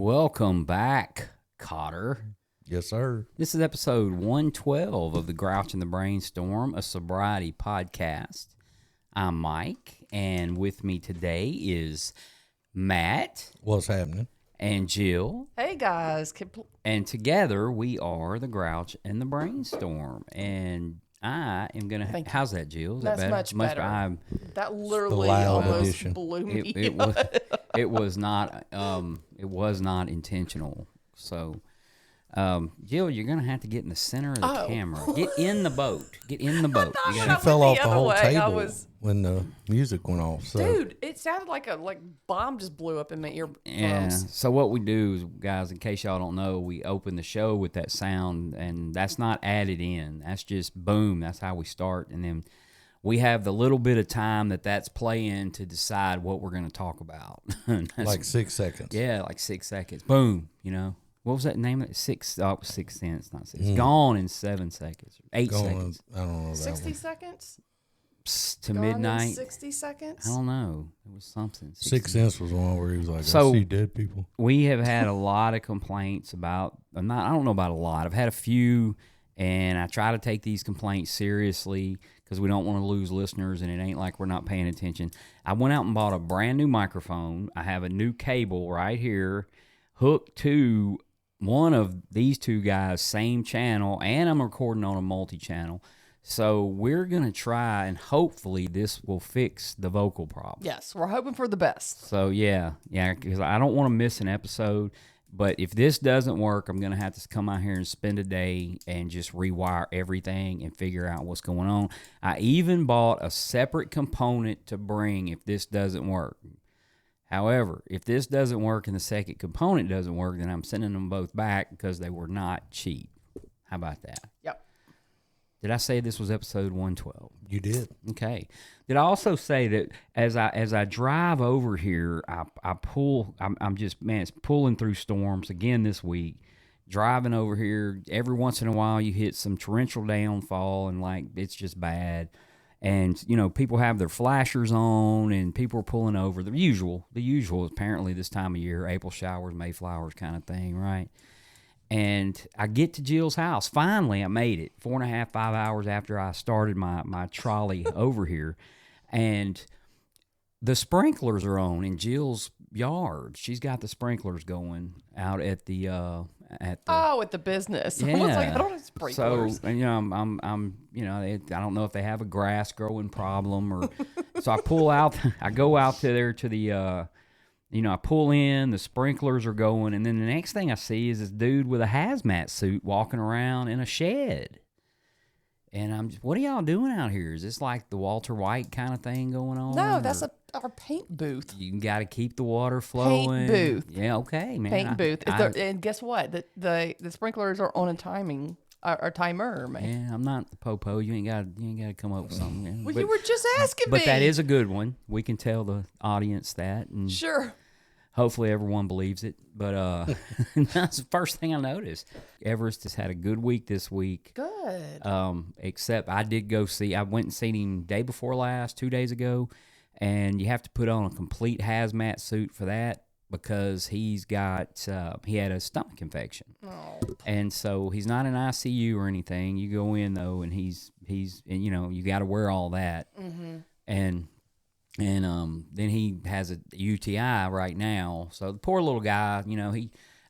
Welcome back, Cotter. Yes, sir. This is episode 112 of the Grouch and the Brainstorm, a sobriety podcast. I'm Mike, and with me today is Matt. What's happening? And Jill. Hey, guys. And together we are the Grouch and the Brainstorm. And I am going to... How's that, Jill? Is That's that better? much better. That literally almost edition. blew me it was not intentional. So... Jill, you're going to have to get in the center of the camera. Get in the boat. Get in the boat. I She went fell the off the other whole way. table when the music went off. So. Dude, it sounded like a bomb just blew up in my ear. Yeah. So what we do is, guys, in case y'all don't know, we open the show with that sound, and that's not added in. That's just boom. That's how we start, and then we have the little bit of time that's playing to decide what we're going to talk about. Like 6 seconds. Yeah, like 6 seconds. Boom. You know. What was that name? It was 6 cents, not 6. Gone in 7 seconds. 8 seconds. I don't know that 60 one. seconds? To Gone in midnight. 60 seconds? I don't know. It was something. 6 cents was one where he was like, So- I see dead people. We have had a lot of complaints about, I don't know about a lot. I've had a few, and I try to take these complaints seriously because we don't want to lose listeners, and it ain't like we're not paying attention. I went out and bought a brand new microphone. I have a new cable right here hooked to one of these two guys, same channel, and I'm recording on a multi-channel. So we're going to try, and hopefully this will fix the vocal problem. Yes, we're hoping for the best. So, yeah, because I don't want to miss an episode. But if this doesn't work, I'm going to have to come out here and spend a day and just rewire everything and figure out what's going on. I even bought a separate component to bring if this doesn't work. However, if this doesn't work and the second component doesn't work, then I'm sending them both back because they were not cheap. How about that? Yep. Did I say this was episode 112? You did. Okay. Did I also say that as I drive over here, I'm just, man, it's pulling through storms again this week. Driving over here, every once in a while you hit some torrential downfall and like it's just bad. And, you know, people have their flashers on and people are pulling over. The usual apparently this time of year, April showers, Mayflowers kind of thing, right? And I get to Jill's house. Finally, I made it 4.5, 5 hours after I started my trolley over here. And the sprinklers are on in Jill's yard. She's got the sprinklers going out at the at the business. Yeah. I was like, I don't have sprinklers. So, you know, I'm you know, I don't know if they have a grass growing problem or. So I pull out. I go out to there to the. You know, I pull in, the sprinklers are going, and then the next thing I see is this dude with a hazmat suit walking around in a shed. And I'm just, what are y'all doing out here? Is this like the Walter White kind of thing going on? No, that's our paint booth. You got to keep the water flowing. Paint booth. Yeah, okay, man. Paint booth. And guess what? The sprinklers are on a timing. Our timer, man. Yeah, I'm not the popo. You ain't got to come up with something. Well, you were just asking me. But that is a good one. We can tell the audience that, and Sure. hopefully everyone believes it. But that's the first thing I noticed. Everest has had a good week this week. Good. Except I went and seen him day before last, 2 days ago, and you have to put on a complete hazmat suit for that because he had a stomach infection. Oh. And so he's not in ICU or anything. You go in though, and he's and you know, you got to wear all that. Mm-hmm. And then he has a UTI right now. So the poor little guy, you know,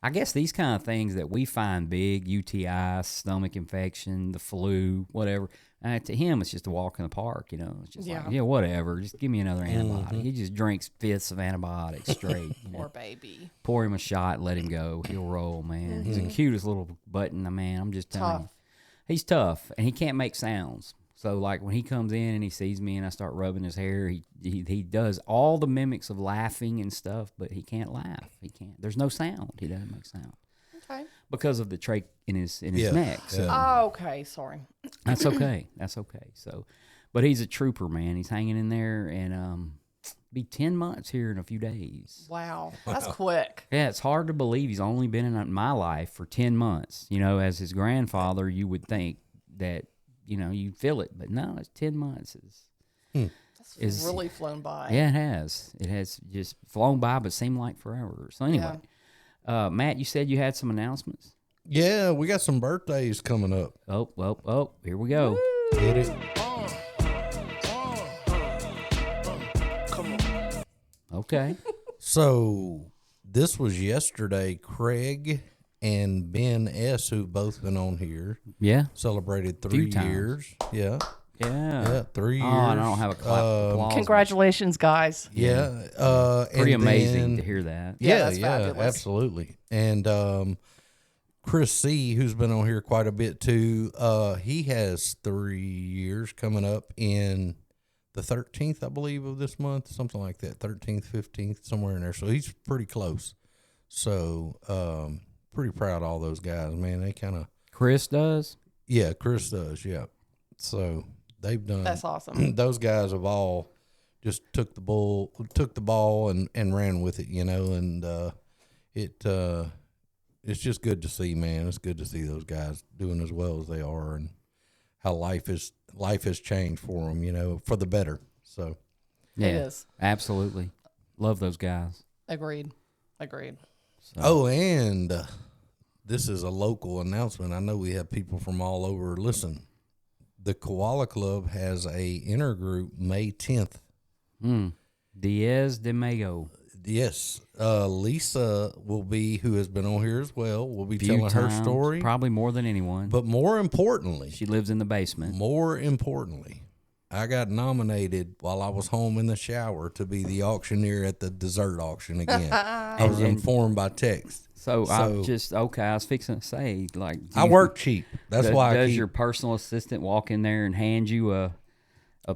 I guess these kind of things that we find big, UTI, stomach infection, the flu, whatever, to him it's just a walk in the park, you know. It's just like, yeah, whatever, just give me another antibiotic. Mm-hmm. He just drinks fifths of antibiotics straight. You know. Poor baby. Pour him a shot, let him go. He'll roll, man. He's the cutest little button, man. I'm just telling you. He's tough, and he can't make sounds. So, like, when he comes in and he sees me and I start rubbing his hair, he does all the mimics of laughing and stuff, but he can't laugh. He can't. There's no sound. He doesn't make sound. Okay. Because of the trach in his neck. So Oh, okay. Sorry. that's okay. That's okay. So, but he's a trooper, man. He's hanging in there, and be 10 months here in a few days. Wow. That's quick. Yeah, it's hard to believe he's only been in my life for 10 months. You know, as his grandfather, you would think that, you know, you feel it, but no, it's 10 months. That's really flown by. Yeah, it has. It has just flown by, but seemed like forever. So anyway, Matt, you said you had some announcements. Yeah, we got some birthdays coming up. Oh, here we go. Get it? Okay. So this was yesterday. Craig and Ben S., who've both been on here, Yeah. celebrated Few 3 times. years. Yeah, Yeah. 3 years. Oh, and I don't have a clap of applause. Congratulations, guys. Yeah, Pretty and amazing then- to hear that. Yeah, Yeah, that's fabulous. absolutely. And Chris C., who's been on here quite a bit too, he has 3 years coming up in the 13th, I believe, of this month, something like that, 13th, 15th, somewhere in there. So he's pretty close. So pretty proud of all those guys, man. They kind of, Chris does. yeah, Chris does, yeah. So they've done. That's awesome. Those guys have all just took the ball and ran with it, and it's just good to see, man. It's good to see those guys doing as well as they are, and how life has changed for them, for the better. So Yeah. It is. Absolutely. Love those guys. Agreed. oh, and this is a local announcement. I know we have people from all over. Listen, the Koala Club has a intergroup May 10th. Diaz de Mayo. Yes, Lisa who has been on here as well, will be Few telling her times, story. Probably more than anyone. But more importantly, She lives in the basement. I got nominated while I was home in the shower to be the auctioneer at the dessert auction again. I was informed by text. So I So- I was fixing to say, like, I work cheap. That's why I does keep, your personal assistant walk in there and hand you a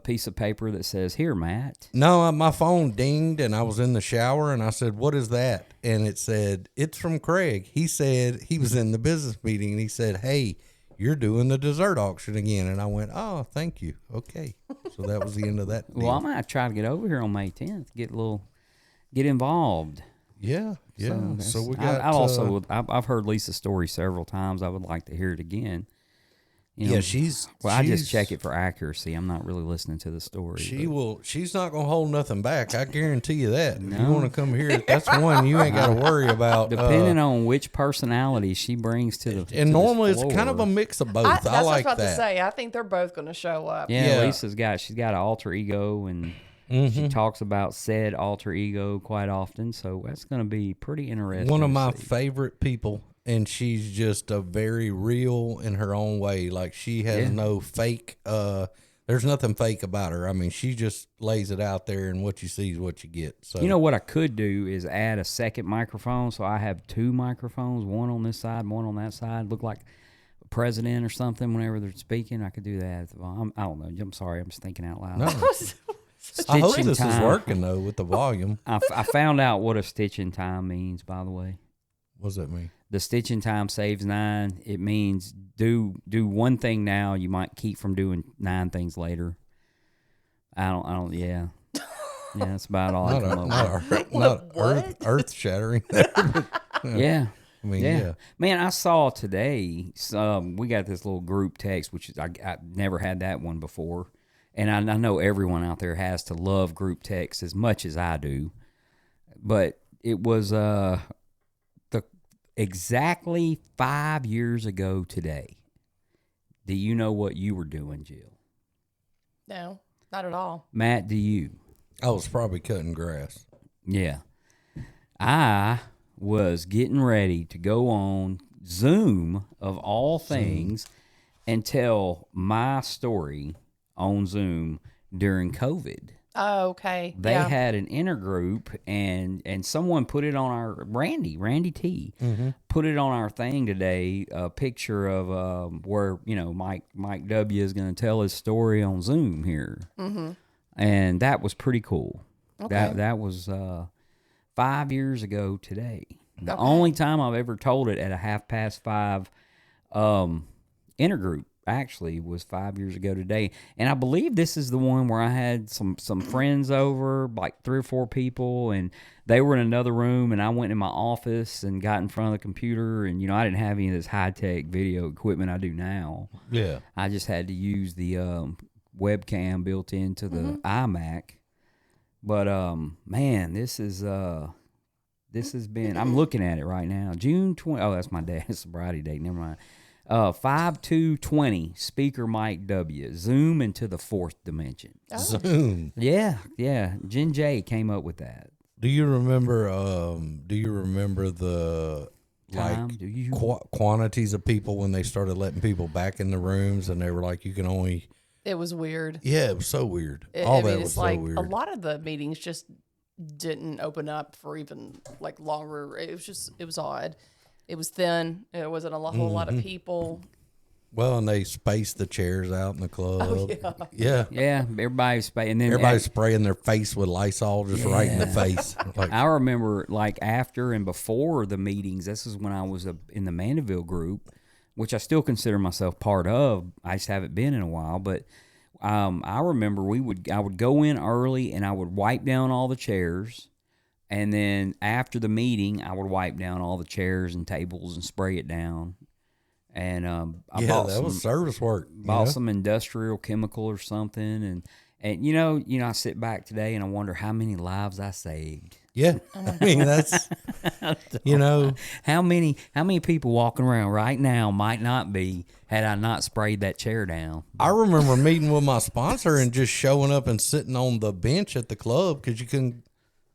piece of paper that says, "Here, Matt"? No, my phone dinged and I was in the shower and I said, "What is that?" And it said, "It's from Craig." He said he was in the business meeting and he said, "Hey, you're doing the dessert auction again." And I went, "Oh, thank you. Okay." So that was the end of that deal. Well, I might try to get over here on May 10th, get involved. Yeah. So we got. I've heard Lisa's story several times. I would like to hear it again. Yeah, I just check it for accuracy. I'm not really listening to the story. She's not gonna hold nothing back. I guarantee you that. If you No. want to come here, that's one you ain't got to worry about. Depending on which personality she brings to the and to normally this it's kind of a floor. mix of both. That's I like what I was about that. to say. I think they're both going to show up. Yeah, Yeah. Lisa's she's got an alter ego, and she talks about said alter ego quite often. So that's going to be pretty interesting. One of to my see. favorite people, and she's just a very real in her own way. Like she has Yeah. no fake. There's nothing fake about her. I mean, she just lays it out there, and what you see is what you get. So You know what I could do is add a second microphone, so I have two microphones, one on this side, one on that side. Look like a president or something whenever they're speaking. I could do that. I don't know. I'm sorry. I'm just thinking out loud. No. Stitching I hope this time. is working though with the volume. I found out what a stitching time means, by the way. What does that mean? The stitching time saves 9. It means do one thing now, you might keep from doing 9 things later. Yeah. Yeah, that's about all I come up with. Not earth shattering. Yeah. I mean, Yeah. yeah. Man, I saw today, we got this little group text, which is, I never had that one before. And I know everyone out there has to love group text as much as I do. But it was exactly 5 years ago today. Do you know what you were doing, Jill? No, not at all. Matt, do you? I was probably cutting grass. Yeah. I was getting ready to go on Zoom, of all things, and tell my story on Zoom during COVID. Oh, okay. They yeah. had an intergroup, and someone put it on our Randy T, put it on our thing today. A picture of where Mike W is going to tell his story on Zoom here, and that was pretty cool. Okay. That was 5 years ago today. The only time I've ever told it at a 5:30 intergroup actually was 5 years ago today, and I believe this is the one where I had some friends over, like 3 or 4 people, and they were in another room, and I went in my office and got in front of the computer, and I didn't have any of this high-tech video equipment I do now. Yeah. I just had to use the webcam built into the iMac. But man, this is This has been. I'm looking at it right now. June 20. Oh, that's my dad's sobriety date. Never mind. 5/2/20. Speaker Mike W. Zoom into the fourth dimension. Zoom. Yeah. Jen J came up with that. Do you remember? Do you remember the Time, do you? quantities of people when they started letting people back in the rooms, and they were like, you can only. It was weird. Yeah, it was so weird. I All mean, that it's was so like weird. a lot of the meetings just didn't open up for even like longer. It was odd. It was thin. It wasn't a whole lot of people. Well, and they spaced the chairs out in the club. Yeah. Yeah, everybody's and then Everybody's spraying their face with Lysol just right in the face. Like, I remember like after and before the meetings. This is when I was in the Mandeville group, which I still consider myself part of. I just haven't been in a while, but I remember I would go in early and I would wipe down all the chairs, and then after the meeting, I would wipe down all the chairs and tables and spray it down. And I bought that was service work. Bought some industrial chemical or something, and you know, I sit back today and I wonder how many lives I saved. Yeah, I mean that's how many people walking around right now might not be had I not sprayed that chair down. I remember meeting with my sponsor and just showing up and sitting on the bench at the club because you couldn't,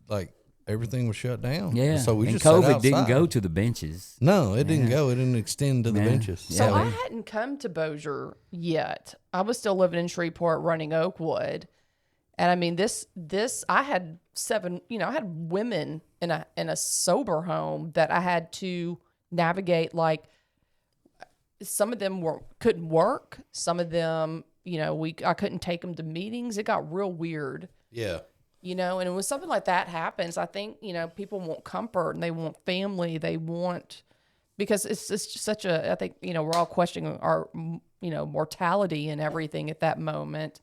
like, everything was shut down. Yeah, so we and just sat COVID outside. didn't go to the benches. No, it didn't go. It didn't extend to the Yeah. benches. So Yeah. I hadn't come to Bossier yet. I was still living in Shreveport, running Oakwood, and I mean this. I had 7. I had women in a sober home that I had to navigate. Like some of them couldn't work. Some of them, I couldn't take them to meetings. It got real weird. Yeah. And when something like that happens, I think, people want comfort and they want family. They want, because it's just such I think, we're all questioning our, mortality and everything at that moment.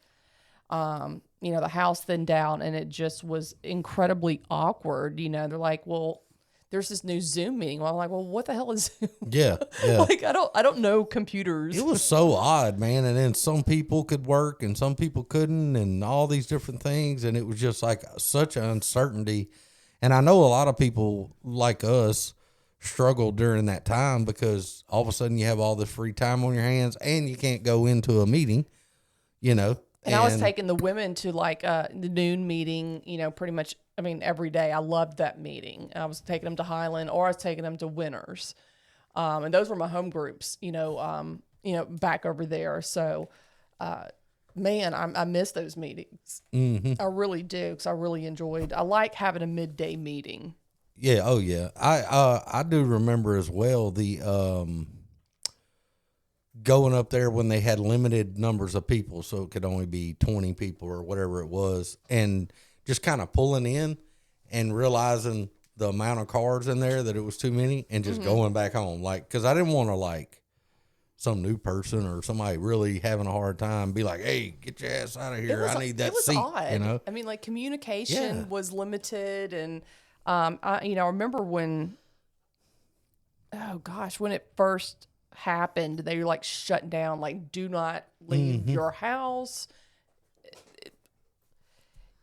The house thinned down and it just was incredibly awkward. They're like, well, there's this new Zoom meeting. Well, I'm like, well, what the hell is Zoom? Yeah. Like, I don't know computers. It was so odd, man. And then some people could work and some people couldn't, and all these different things. And it was just like such an uncertainty. And I know a lot of people like us struggled during that time because all of a sudden you have all this free time on your hands and you can't go into a meeting, And I was taking the women to like the noon meeting, pretty much, every day. I loved that meeting. I was taking them to Highland or I was taking them to Winners. And those were my home groups, back over there. So, man, I miss those meetings. Mm-hmm. I really do, because I really I like having a midday meeting. Yeah. Oh yeah. I do remember as well the, going up there when they had limited numbers of people, so it could only be 20 people or whatever it was, and just kind of pulling in and realizing the amount of cards in there that it was too many, and just going back home. Like, because I didn't want to, like, some new person or somebody really having a hard time be like, hey, get your ass out of here. I need that seat. Odd. Like communication was limited. And, I remember when it first happened, they were like shut down, like, do not leave your house.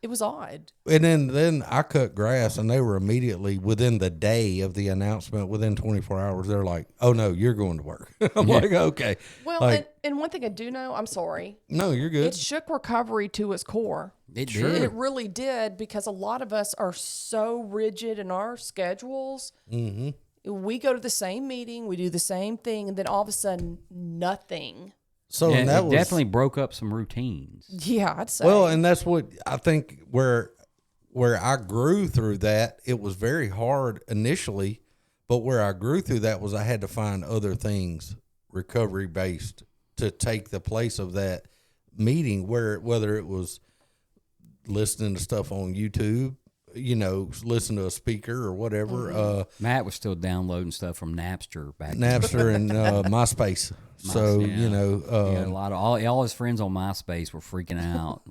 It was odd. And then I cut grass, and they were immediately within the day of the announcement, within 24 hours, they're like, oh no, you're going to work. I'm like, okay. Well, like, and one thing I do know, I'm sorry, no, you're good. it shook recovery to its core. It did. It really did, because a lot of us are so rigid in our schedules. Mm-hmm. We go to the same meeting, we do the same thing, and then all of a sudden, nothing. So Yeah, and that it was definitely broke up some routines. Yeah, I'd say. well, and that's what I think where I grew through that. It was very hard initially, but where I grew through that was I had to find other things recovery based to take the place of that meeting, whether it was listening to stuff on YouTube, listen to a speaker or whatever. Matt was still downloading stuff from Napster back Napster and MySpace. So, a lot of all his friends on MySpace were freaking out.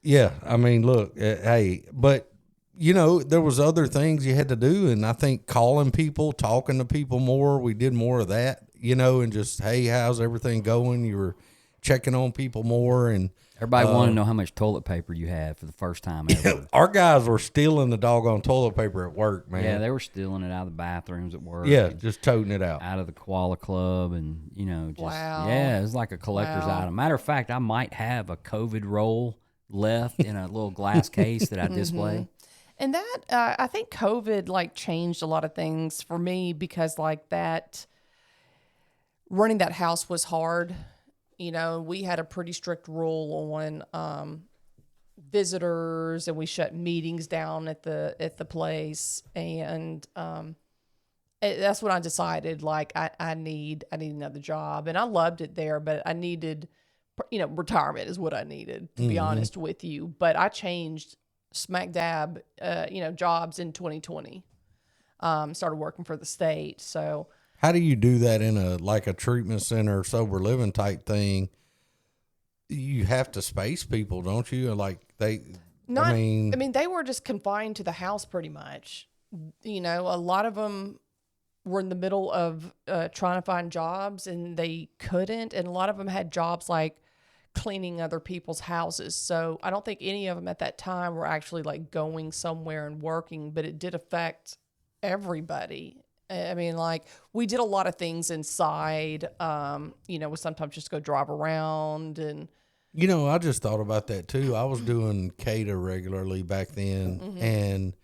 yeah, I mean, look, hey, but there was other things you had to do, and I think calling people, talking to people more, we did more of that, and just, hey, how's everything going? You were checking on people more, and Everybody wanted to know how much toilet paper you had for the first time ever. Our guys were stealing the doggone toilet paper at work, man. Yeah, they were stealing it out of the bathrooms at work. Yeah, and just toting it out. out of the koala club, and just Wow. yeah, it's like a collector's Wow. item. Matter of fact, I might have a COVID roll left in a little glass case that I display. And that I think COVID like changed a lot of things for me because like that running that house was hard. We had a pretty strict rule on visitors, and we shut meetings down at the place. And that's when I decided like I need another job, and I loved it there, but I needed retirement is what I needed, to be honest with you. But I changed smack dab jobs in 2020. Started working for the state. So How do you do that in a treatment center, sober living type thing? You have to space people, don't you? Like they, I mean, they were just confined to the house pretty much. A lot of them were in the middle of trying to find jobs and they couldn't. And a lot of them had jobs like cleaning other people's houses. So I don't think any of them at that time were actually like going somewhere and working, but it did affect everybody. I mean, like we did a lot of things inside, we sometimes just go drive around and. I just thought about that too. I was doing CATA regularly back then, and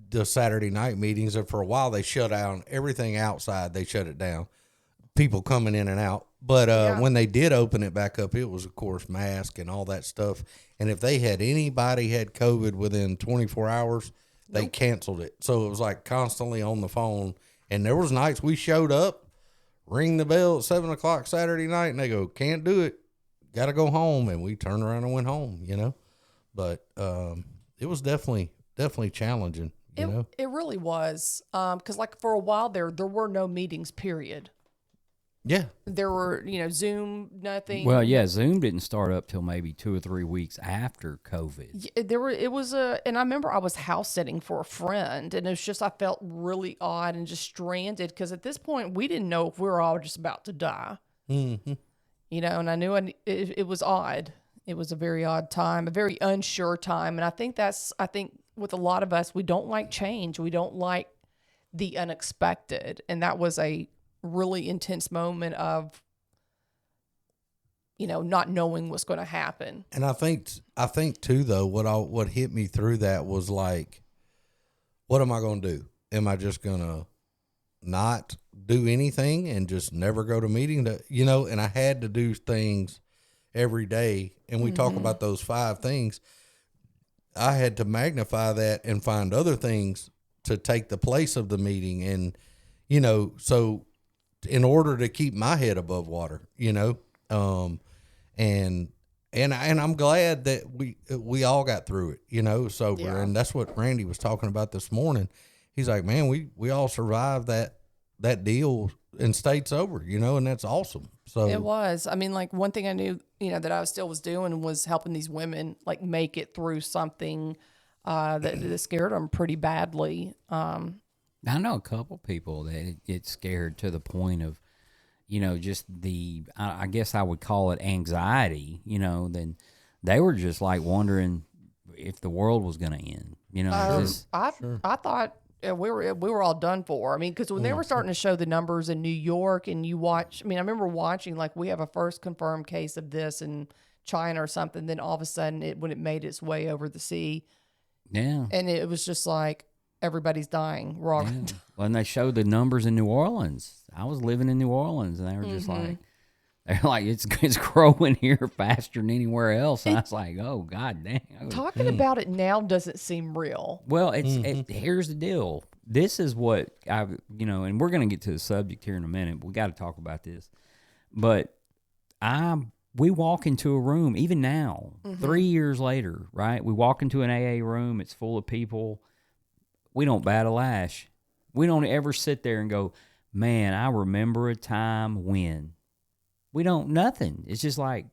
the Saturday night meetings, and for a while they shut down everything outside. They shut it down, people coming in and out. But when they did open it back up, it was, of course, mask and all that stuff. And if anybody had COVID within 24 hours, they canceled it. So it was like constantly on the phone. And there was nights we showed up, ring the bell at 7 o'clock Saturday night, and they go, can't do it. Got to go home. And we turned around and went home, But it was definitely challenging, It really was. Because like for a while there were no meetings, period. Yeah. There were, Zoom, nothing. Well, yeah, Zoom didn't start up till maybe 2 or 3 weeks after COVID. And I remember I was house sitting for a friend, and it's just, I felt really odd and just stranded because at this point we didn't know if we were all just about to die. Mm-hmm. And I knew it was odd. It was a very odd time, a very unsure time. And I think with a lot of us, we don't like change. We don't like the unexpected. And that was a really intense moment of, not knowing what's going to happen. And I think too, though, what hit me through that was like, what am I going to do? Am I just going to not do anything and just never go to meeting? And I had to do things every day. And we talk about those 5 things. I had to magnify that and find other things to take the place of the meeting. And, so in order to keep my head above water, and I'm glad that we all got through it, sober. Yeah. And that's what Randy was talking about this morning. He's like, man, we all survived that deal and stayed sober, and that's awesome. So it was. I mean, like one thing I knew, that I still was doing was helping these women like make it through something that scared them pretty badly. I know a couple people that get scared to the point of, just I guess I would call it anxiety, then they were just like wondering if the world was going to end, I thought we were all done for. I mean, because when they were starting to show the numbers in New York, and you watch, I mean, I remember watching like we have a first confirmed case of this in China or something. Then all of a sudden, when it made its way over the sea, and it was just like everybody's dying. We're all gonna die. When they showed the numbers in New Orleans, I was living in New Orleans, and they were just like. They're like, it's growing here faster than anywhere else. And I was like, oh, God damn. Talking about it now doesn't seem real. Well, here's the deal. This is what and we're going to get to the subject here in a minute. But we got to talk about this. But we walk into a room, even now, 3 years later, right? We walk into an AA room. It's full of people. We don't bat a lash. We don't ever sit there and go, man, I remember a time when. We don't, nothing. It's just like,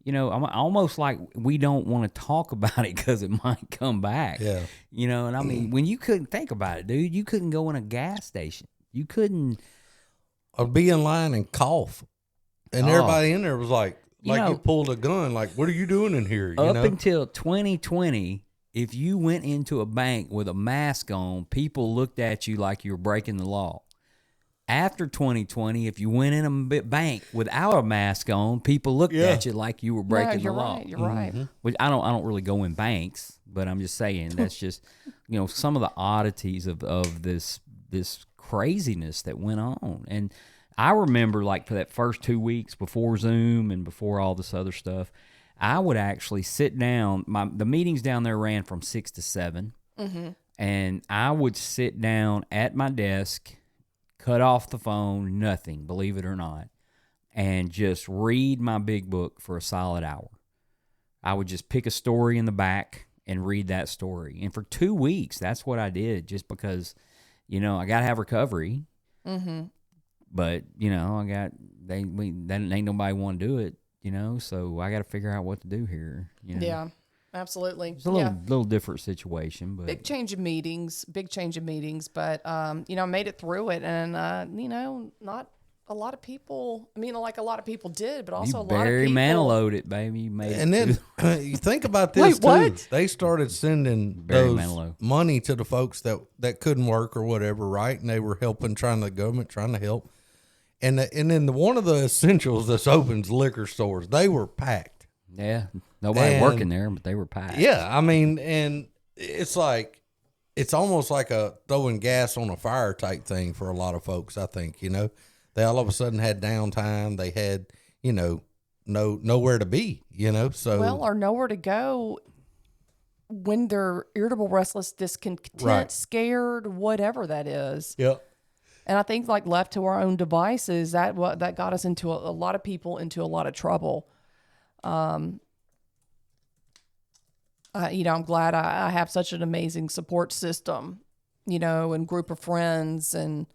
almost like we don't want to talk about it because it might come back. Yeah. And I mean, when you couldn't think about it, dude, you couldn't go in a gas station. You couldn't. I'd be in line and cough. And everybody in there was like like know, you pulled a gun. Like, what are you doing in here? You up know? until 2020, if you went into a bank with a mask on, people looked at you like you were breaking the law. After 2020, if you went in a bank without a mask on, people looked at you like you were breaking you're the law. right. You're right. Which I don't really go in banks, but I'm just saying that's just some of the oddities of this craziness that went on. And I remember, like, for that first 2 weeks before Zoom and before all this other stuff, I would actually sit down. The meetings down there ran from 6 to 7, and I would sit down at my desk, cut off the phone, nothing, believe it or not, and just read my big book for a solid hour. I would just pick a story in the back and read that story. And for 2 weeks, that's what I did, just because, I got to have recovery. Mm-hmm. But, that ain't nobody want to do it, so I got to figure out what to do here. Yeah, absolutely. It's a little different situation, but big change of meetings, but, I made it through it. And, not a lot of people, like a lot of people did, but also a lot of Barry people. Manilow it, baby. You made And it. then you think about this Wait, too. what? They started sending Barry those Manilow. money to the folks that couldn't work or whatever, right? And they were the government trying to help. And then one of the essentials that's opens liquor stores, they were packed. Yeah, nobody working there, but they were packed. Yeah, and it's like it's almost like a throwing gas on a fire type thing for a lot of folks. I think they all of a sudden had downtime. They had nowhere to be. So or nowhere to go when they're irritable, restless, discontent, Right. scared, whatever that is. Yep. And I think, like, left to our own devices, that got us into a lot of people into a lot of trouble. I'm glad I have such an amazing support system, and group of friends, and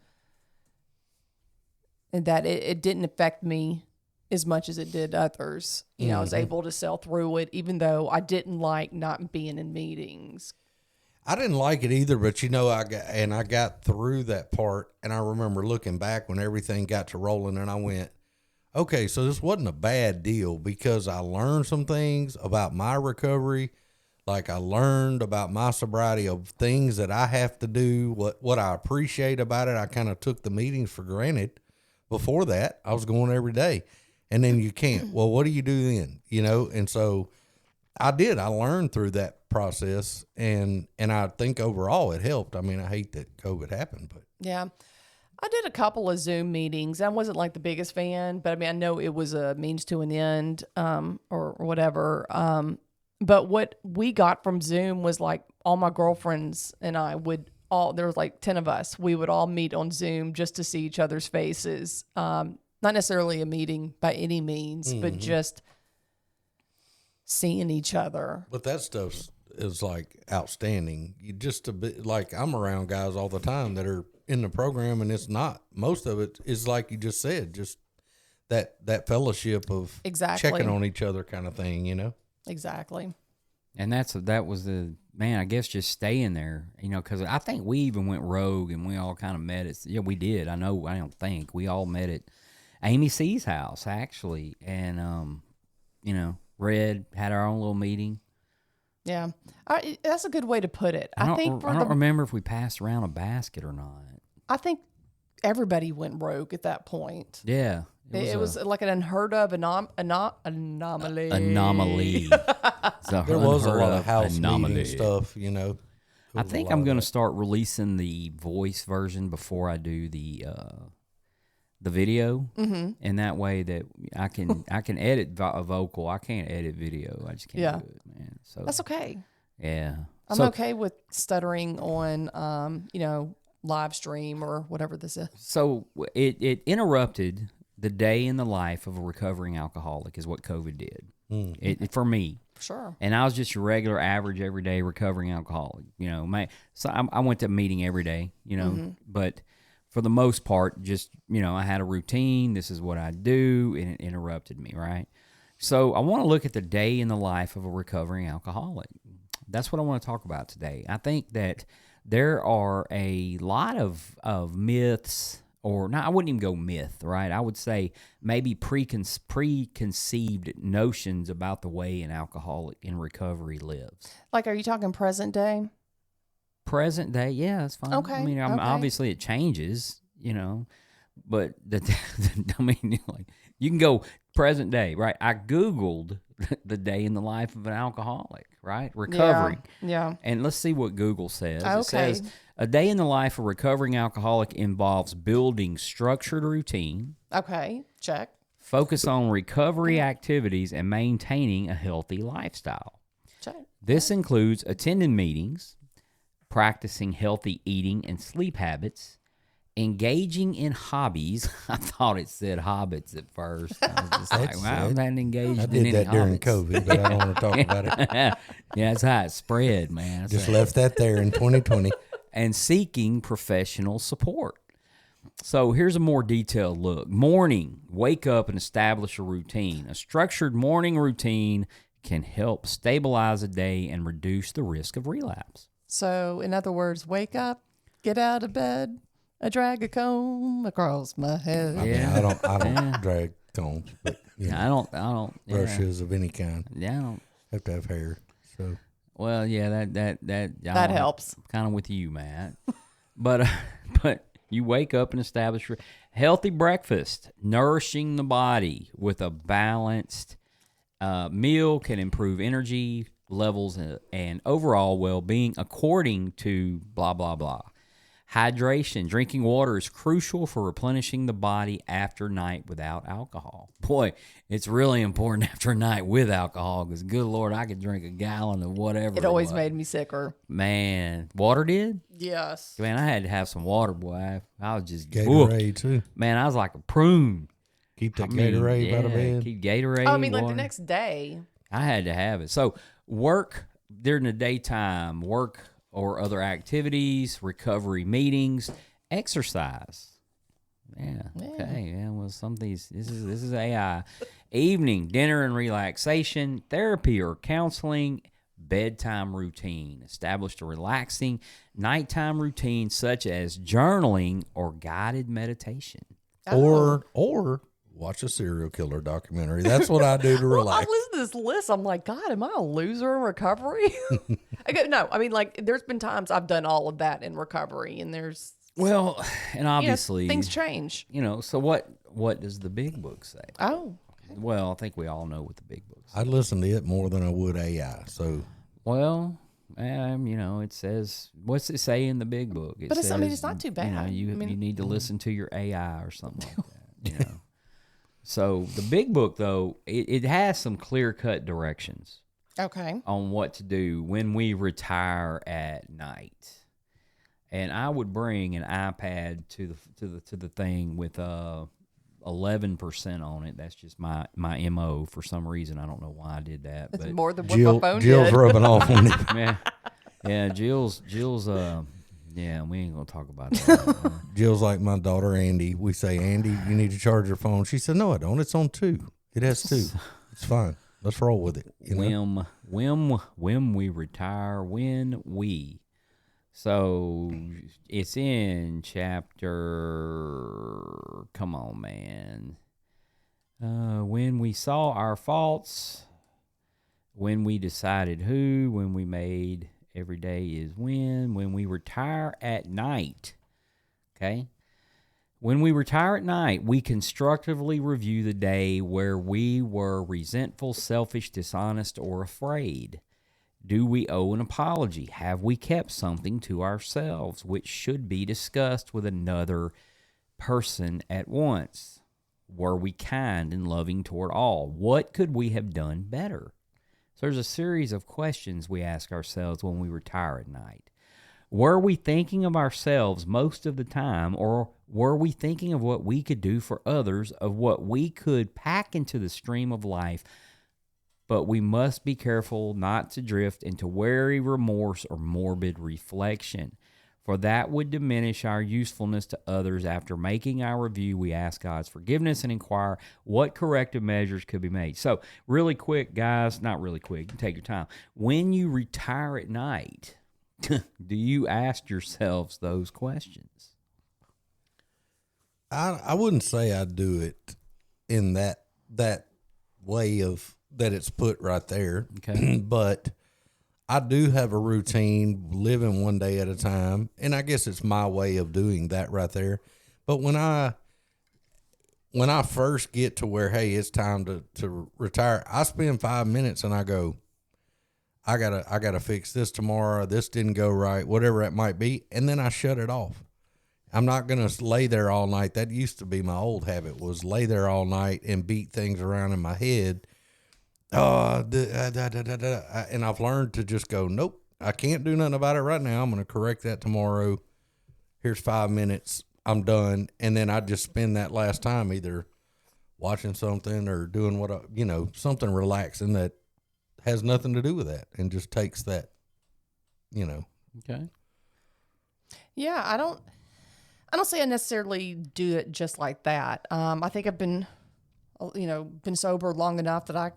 that it didn't affect me as much as it did others. I was able to sail through it, even though I didn't like not being in meetings. I didn't like it either, but I got through that part, and I remember looking back when everything got to rolling, and I went, okay, so this wasn't a bad deal, because I learned some things about my recovery. Like, I learned about my sobriety of things that I have to do, what I appreciate about it. I kind of took the meetings for granted. Before that, I was going every day, and then you can't. Well, what do you do then? And so I did. I learned through that process, and I think overall it helped. I hate that COVID happened, but Yeah. I did a couple of Zoom meetings. I wasn't like the biggest fan, but I know it was a means to an end, or whatever. But what we got from Zoom was, like, all my girlfriends and I there was like 10 of us. We would all meet on Zoom just to see each other's faces. Not necessarily a meeting by any means, but just seeing each other. But that stuff is like outstanding. You just a bit like, I'm around guys all the time that are in the program, and it's not. Most of it is like you just said, just that fellowship of Exactly. checking on each other kind of thing. Exactly. And that was the man. I guess just staying there, because I think we even went rogue, and we all kind of met at. Yeah, we did. I don't think we all met at Amy C's house actually, and Red had our own little meeting. Yeah. That's a good way to put it. I don't remember if we passed around a basket or not. I think everybody went rogue at that point. Yeah, It was like an unheard of anomaly. Anomaly. There was a lot of house meeting stuff. I think I'm going to start releasing the voice version before I do the video, and that way that I can edit a vocal. I can't edit video. I just can't do it, man. So That's okay. Yeah, I'm okay with stuttering on, live stream or whatever this is. So it interrupted the day in the life of a recovering alcoholic, is what COVID did. It for me. Sure. And I was just your regular, average, everyday recovering alcoholic. So I went to a meeting every day. But for the most part, just I had a routine. This is what I do, and it interrupted me. Right. So I want to look at the day in the life of a recovering alcoholic. That's what I want to talk about today. I think that there are a lot of myths or not, I wouldn't even go myth, right? I would say maybe preconceived notions about the way an alcoholic in recovery lives. Like, are you talking present day? Present day, yeah, it's fine. I Okay, mean, okay. obviously it changes, but I mean, like, you can go present day, right? I Googled the day in the life of an alcoholic, right? Recovery. Yeah. And let's see what Google says. Okay. It says, a day in the life of a recovering alcoholic involves building structured routine, Okay. Check. focus on recovery activities, and maintaining a healthy lifestyle. Check. This includes attending meetings, practicing healthy eating and sleep habits, engaging in hobbies. I thought it said hobbits at first. I was just like, wow, I'm not engaged I in did any that during hobbits. COVID, but I don't want to talk about it. Yeah, that's how it spread, man. Just left that there in 2020. And seeking professional support. So here's a more detailed look. Morning, wake up and establish a routine. A structured morning routine can help stabilize a day and reduce the risk of relapse. So, in other words, wake up, get out of bed, I drag a comb across my head. I mean, Yeah. I don't drag combs, but I don't. Yeah. brushes of any kind. Yeah, I don't. Have to have hair. So Well, yeah, That helps. Kind of with you, Matt. but you wake up and establish healthy breakfast, nourishing the body with a balanced meal can improve energy levels and overall well-being according to blah blah blah. Hydration, drinking water is crucial for replenishing the body after night without alcohol. Boy, it's really important after a night with alcohol because, good Lord, I could drink a gallon of whatever. It always was. made me sicker. Man, water did? Yes. Man, I had to have some water, boy. I was just, Gatorade too. man, I was like a prune. Keep that Gatorade out of bed. Keep Gatorade. Oh, I mean, like water. the next day. I had to have it. So work during the daytime, work or other activities, recovery meetings, exercise. Yeah. Okay. Yeah. Well, some of these. This is AI. Evening, dinner and relaxation, therapy or counseling, bedtime routine. Established a relaxing nighttime routine such as journaling or guided meditation. Or watch a serial killer documentary. That's what I do to Well, I relax. listen to this list. I'm like, God, am I a loser in recovery? No, I mean, like, there's been times I've done all of that in recovery, and there's Well, and obviously things change. So what does the big book say? Oh, Well, I think we all know what the big book says. I'd listen to it more than I would AI. So Well, it says, what's it say in the big book? It But it's- I mean, says, it's not too bad. You I mean- you need to listen to your AI or something like that. So the big book, though, it has some clear-cut directions okay. on what to do when we retire at night. And I would bring an iPad to the thing with 11% on it. That's just my MO for some reason. I don't know why I did that. It's But more than what my phone Jill's did. rubbing off on me. yeah, Jill's yeah, we ain't gonna talk about that. Jill's like my daughter Andy. We say, Andy, you need to charge your phone. She said, no, I don't. It's on 2. It has 2. It's fine. Let's roll with it. You know? When we retire, so it's in chapter, come on, man. When we saw our faults, when we decided who, when we made every day is when we retire at night. Okay? When we retire at night, we constructively review the day where we were resentful, selfish, dishonest, or afraid. Do we owe an apology? Have we kept something to ourselves which should be discussed with another person at once? Were we kind and loving toward all? What could we have done better? So there's a series of questions we ask ourselves when we retire at night. Were we thinking of ourselves most of the time, or were we thinking of what we could do for others, of what we could pack into the stream of life? But we must be careful not to drift into weary remorse or morbid reflection, for that would diminish our usefulness to others. After making our review, we ask God's forgiveness and inquire what corrective measures could be made. So really quick, guys, not really quick, you can take your time. When you retire at night, do you ask yourselves those questions? I wouldn't say I do it in that way of that it's put right there. Okay. But I do have a routine, living one day at a time, and I guess it's my way of doing that right there. But when I first get to where, hey, it's time to retire, I spend 5 minutes and I go, I gotta fix this tomorrow. This didn't go right, whatever it might be, and then I shut it off. I'm not gonna lay there all night. That used to be my old habit, was lay there all night and beat things around in my head. And I've learned to just go, nope, I can't do nothing about it right now. I'm gonna correct that tomorrow. Here's 5 minutes. I'm done. And then I just spend that last time either watching something or doing something relaxing that has nothing to do with that and just takes that, Okay. Yeah, I don't say I necessarily do it just like that. I think I've been sober long enough that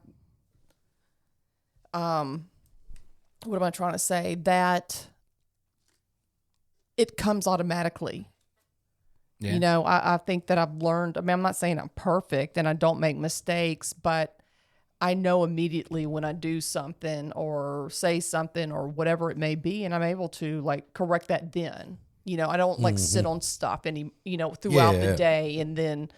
what am I trying to say? That it comes automatically. Yeah. I think that I've learned, I'm not saying I'm perfect and I don't make mistakes, but I know immediately when I do something or say something or whatever it may be, and I'm able to like correct that then. I don't like sit on stuff throughout the day, and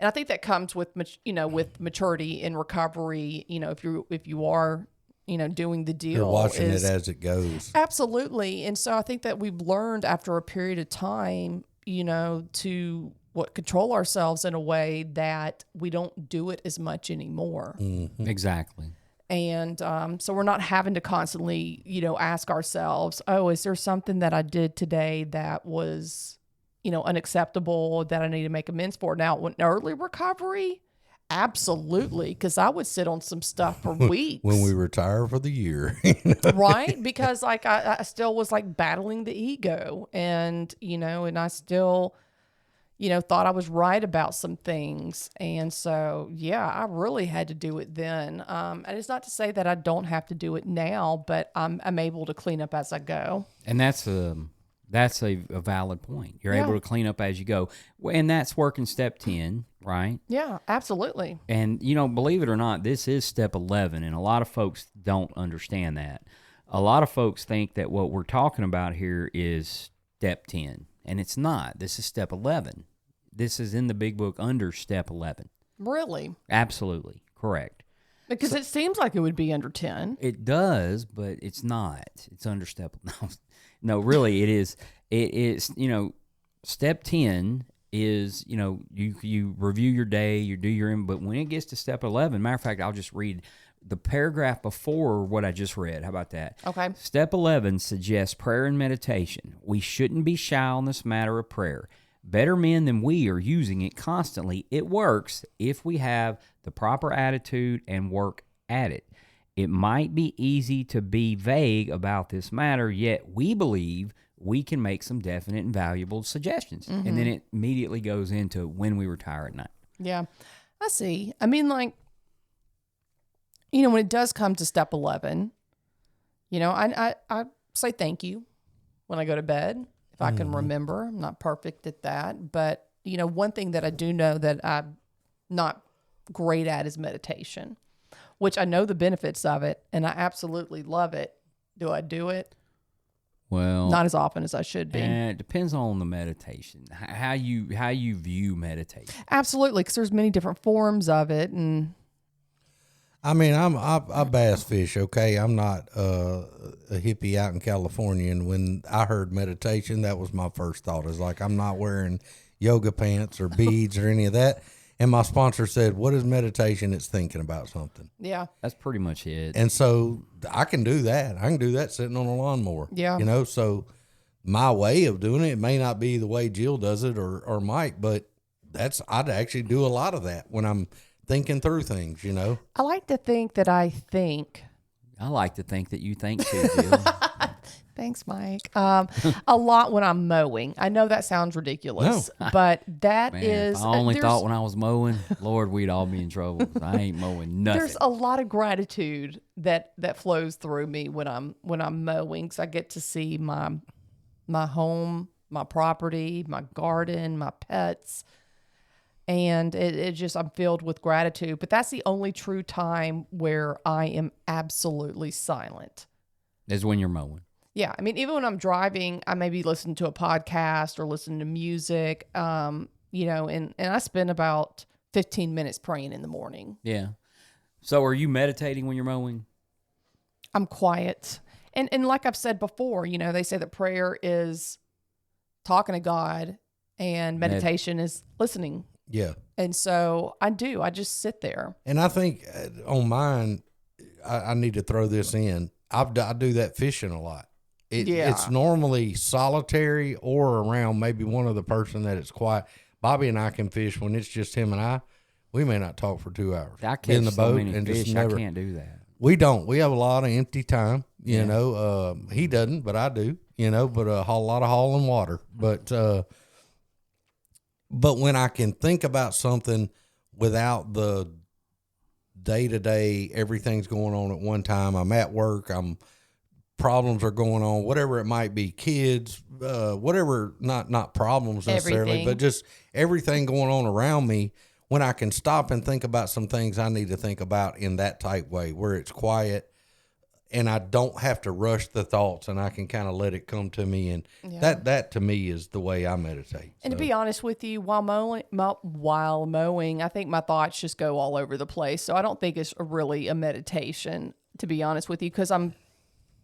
I think that comes with with maturity and recovery. If you are doing the deal, you're watching it as it goes. Absolutely. And so I think that we've learned after a period of time, to control ourselves in a way that we don't do it as much anymore. Mm-hmm. Exactly. And so we're not having to constantly, ask ourselves, oh, is there something that I did today that was, unacceptable that I need to make amends for? Now, when early recovery, absolutely, because I would sit on some stuff for weeks. When we retire for the year. Right? Because like I still was like battling the ego, and, and I still, thought I was right about some things. And so, yeah, I really had to do it then. And it's not to say that I don't have to do it now, but I'm able to clean up as I go. And that's a valid point. You're able to clean up as you go. And that's working step 10, right? Yeah, absolutely. And, believe it or not, this is step 11, and a lot of folks don't understand that. A lot of folks think that what we're talking about here is step 10, and it's not. This is step 11. This is in the big book under step 11. Really? Absolutely. Correct. Because it seems like it would be under 10. It does, but it's not. It's under step. No, really, it is. It is. Step 10 is. You review your day, you do your. But when it gets to step 11, matter of fact, I'll just read the paragraph before what I just read. How about that? Okay. Step 11 suggests prayer and meditation. We shouldn't be shy on this matter of prayer. Better men than we are using it constantly. It works if we have the proper attitude and work at it. It might be easy to be vague about this matter, yet we believe we can make some definite and valuable suggestions. Mm-hmm. And then it immediately goes into when we retire at night. Yeah, I see. I mean, like, when it does come to step 11, I say thank you when I go to bed. If I can remember. I'm not perfect at that. But, one thing that I do know that I'm not great at is meditation, which I know the benefits of it, and I absolutely love it. Do I do it? Well, not as often as I should be. It depends on the meditation, how you view meditation. Absolutely, because there's many different forms of it, and I mean, I bass fish. Okay, I'm not a hippie out in California, and when I heard meditation, that was my first thought. Is like, I'm not wearing yoga pants or beads or any of that. And my sponsor said, "What is meditation? It's thinking about something." Yeah, that's pretty much it. And so I can do that. I can do that sitting on a lawnmower. Yeah, So my way of doing it may not be the way Jill does it or Mike, but I'd actually do a lot of that when I'm thinking through things, I like to think that I think. I like to think that you think too, Jill. Thanks, Mike. A lot when I'm mowing. I know that sounds ridiculous, but that is. I only thought when I was mowing, Lord, we'd all be in trouble. I ain't mowing nothing. There's a lot of gratitude that flows through me when I'm mowing. So I get to see my home, my property, my garden, my pets. And it just, I'm filled with gratitude. But that's the only true time where I am absolutely silent. Is when you're mowing. Yeah. I mean, even when I'm driving, I maybe listen to a podcast or listen to music, you know, and I spend about 15 minutes praying in the morning. Yeah. So are you meditating when you're mowing? I'm quiet. And like I've said before, you know, they say that prayer is talking to God and meditation is listening. Yeah. And so I just sit there. And I think on mine, I need to throw this in. I do that fishing a lot. It's normally solitary or around maybe one other person that it's quiet. Bobby and I can fish when it's just him and I. We may not talk for 2 hours. I catch in the so boat many and fish, just never. I can't do that. We don't. We have a lot of empty time. You know, he doesn't, but I do. You know, but a whole lot of hauling water. But when I can think about something without the day-to-day, everything's going on at one time. I'm at work. Problems are going on, whatever it might be, kids, whatever, not problems necessarily, Everything. but just everything going on around me. When I can stop and think about some things I need to think about in that type way, where it's quiet and I don't have to rush the thoughts and I can kind of let it come to me. And that to me is the way I meditate. And to be honest with you, while mowing, I think my thoughts just go all over the place. So I don't think it's really a meditation, to be honest with you, because I'm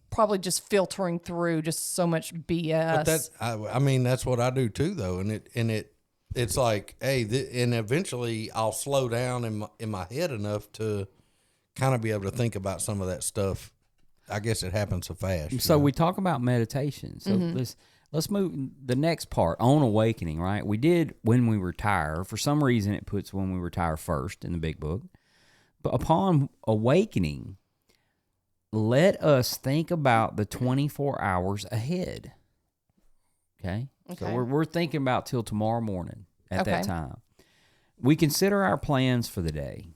probably just filtering through just so much BS. But I mean, that's what I do too, though. It's like, hey, and eventually I'll slow down in my head enough to kind of be able to think about some of that stuff. I guess it happens so fast. So we talk about meditation. So let's move the next part on awakening, right? We did when we retire. For some reason, it puts when we retire first in the big book. But upon awakening, let us think about the 24 hours ahead. Okay? So we're thinking about till tomorrow morning at that time. We consider our plans for the day.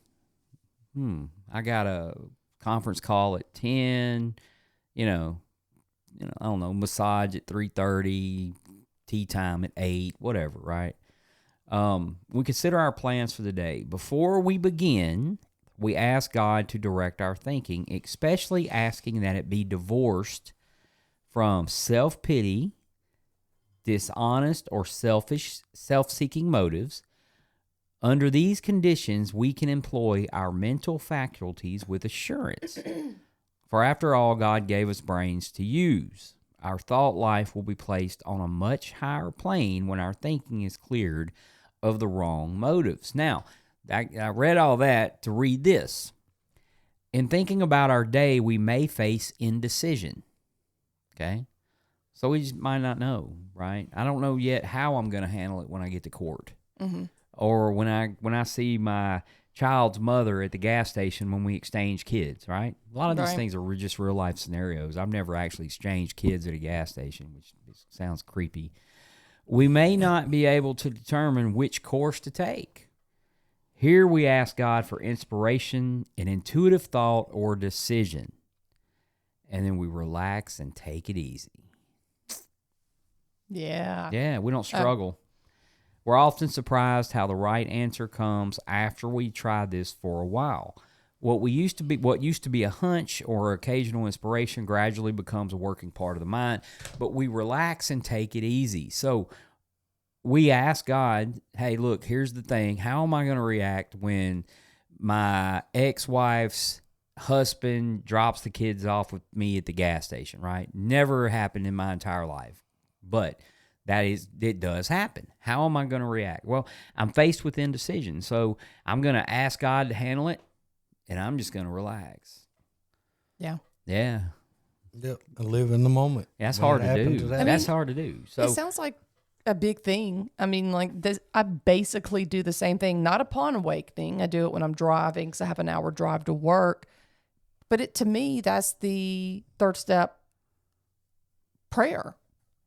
I got a conference call at 10, I don't know, massage at 3:30, tea time at 8, whatever, right? We consider our plans for the day. Before we begin, we ask God to direct our thinking, especially asking that it be divorced from self-pity, dishonest or selfish, self-seeking motives. Under these conditions, we can employ our mental faculties with assurance. For after all, God gave us brains to use. Our thought life will be placed on a much higher plane when our thinking is cleared of the wrong motives. Now, I read all that to read this. In thinking about our day, we may face indecision. Okay? So we just might not know, right? I don't know yet how I'm going to handle it when I get to court. Mm-hmm. Or when I see my child's mother at the gas station when we exchange kids, right? A lot of these things are just real life scenarios. I've never actually exchanged kids at a gas station, which sounds creepy. We may not be able to determine which course to take. Here we ask God for inspiration, an intuitive thought, or decision. And then we relax and take it easy. Yeah. Yeah, we don't struggle. We're often surprised how the right answer comes after we try this for a while. What used to be a hunch or occasional inspiration gradually becomes a working part of the mind, but we relax and take it easy. So we ask God, hey, look, here's the thing. How am I going to react when my ex-wife's husband drops the kids off with me at the gas station, right? Never happened in my entire life, but it does happen. How am I going to react? Well, I'm faced with indecision, so I'm going to ask God to handle it, and I'm just going to relax. Yeah. Yep. Live in the moment. That's hard to do. That's hard to do. So it sounds like a big thing. I mean, like this, I basically do the same thing, not upon awakening. I do it when I'm driving because I have an hour drive to work. But to me, that's the third step prayer.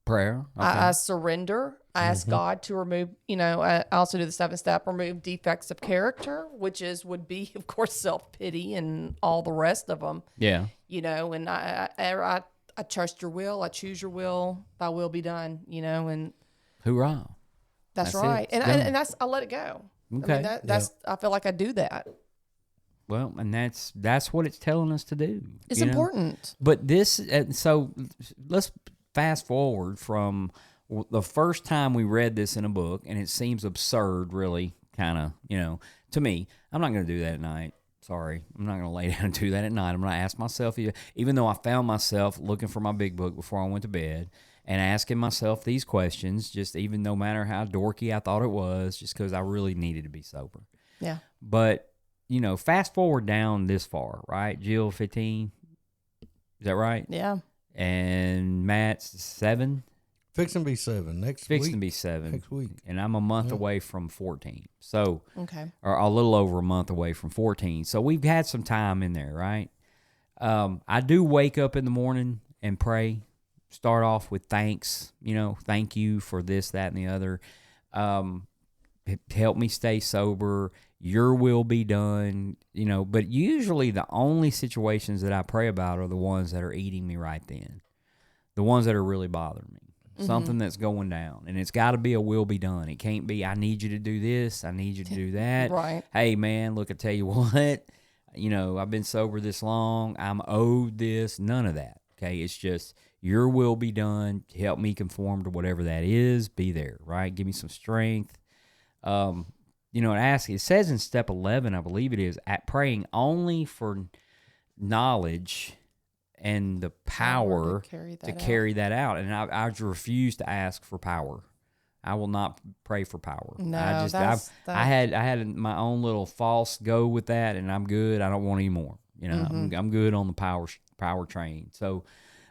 Okay. I surrender. I ask God to remove, I also do the 7th step, remove defects of character, which would be, of course, self-pity and all the rest of them. Yeah. And I trust your will. I choose your will. Thy will be done, and hoorah. that's That's right. it. And that's, I let it go. Okay. I mean, that's I feel like I do that. Well, and that's what it's telling us to do. It's you know? important. But this, so let's fast forward from the first time we read this in a book, and it seems absurd, really, kind of, to me. I'm not going to do that at night. Sorry. I'm not going to lay down and do that at night. I'm going to ask myself, even though I found myself looking for my big book before I went to bed and asking myself these questions, just even no matter how dorky I thought it was, just because I really needed to be sober. Yeah. But, fast forward down this far, right? Jill, 15. Is that right? Yeah. And Matt's 7. Fixing to be 7 next week. Fixing to be 7. Next week. And I'm a month away from 14. So, Okay. or a little over a month away from 14. So we've had some time in there, right? I do wake up in the morning and pray. Start off with thanks, thank you for this, that, and the other. Help me stay sober. Your will be done, But usually the only situations that I pray about are the ones that are eating me right then. The ones that are really bothering me. Something that's going down. And it's got to be a will be done. It can't be, I need you to do this. I need you to do that. Right. Hey, man, look, I tell you what. I've been sober this long. I'm owed this. None of that. Okay? It's just, your will be done. Help me conform to whatever that is. Be there, right? Give me some strength. It says in step 11, I believe it is, at praying only for knowledge and the power to carry that out. And I refuse to ask for power. I will not pray for power. No, I had my own little false go with that, and I'm good. I don't want any more. I'm good on the power train. So,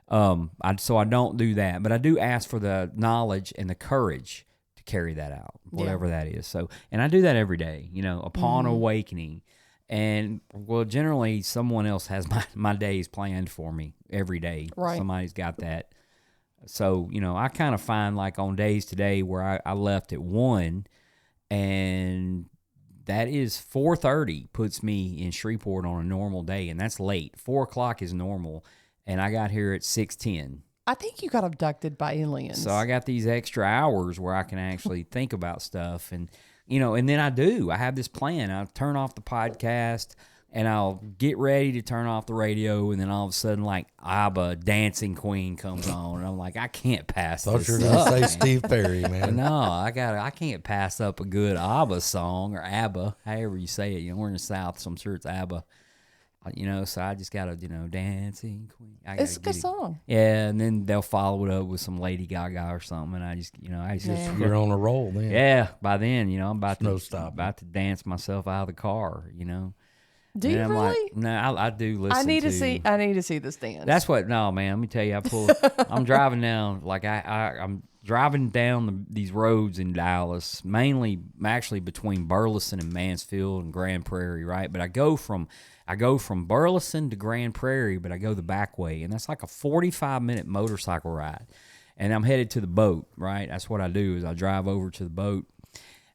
I don't do that, but I do ask for the knowledge and the courage to carry that out, whatever that is. So, and I do that every day. Upon awakening. And, generally, someone else has my days planned for me every day. Right. Somebody's got that. So, I kind of find like on days today where I left at 1, and that is 4:30 puts me in Shreveport on a normal day, and that's late. 4 o'clock is normal, and I got here at 6:10. I think you got abducted by aliens. So I got these extra hours where I can actually think about stuff, and and then I have this plan. I'll turn off the podcast and I'll get ready to turn off the radio, and then all of a sudden, like, ABBA, Dancing Queen comes on, and I'm like, I can't pass Thought this you were going up, to say man. Steve Perry, man. No, I can't pass up a good ABBA song, or ABBA, however you say it. We're in the South, so I'm sure it's ABBA. So I just got to, Dancing Queen. It's a good song. Yeah, and then they'll follow it up with some Lady Gaga or something, and I just, You're on a roll then. yeah, by then, I'm about No to stopping. about to dance myself out of the car, Do you And I'm really? like, no, I do listen. I need to see this dance. That's what. No, man. Let me tell you, I'm driving down. Like I'm driving down these roads in Dallas, mainly actually between Burleson and Mansfield and Grand Prairie, right? But I go from Burleson to Grand Prairie, but I go the back way, and that's like a 45-minute motorcycle ride. And I'm headed to the boat, right? That's what I do is I drive over to the boat,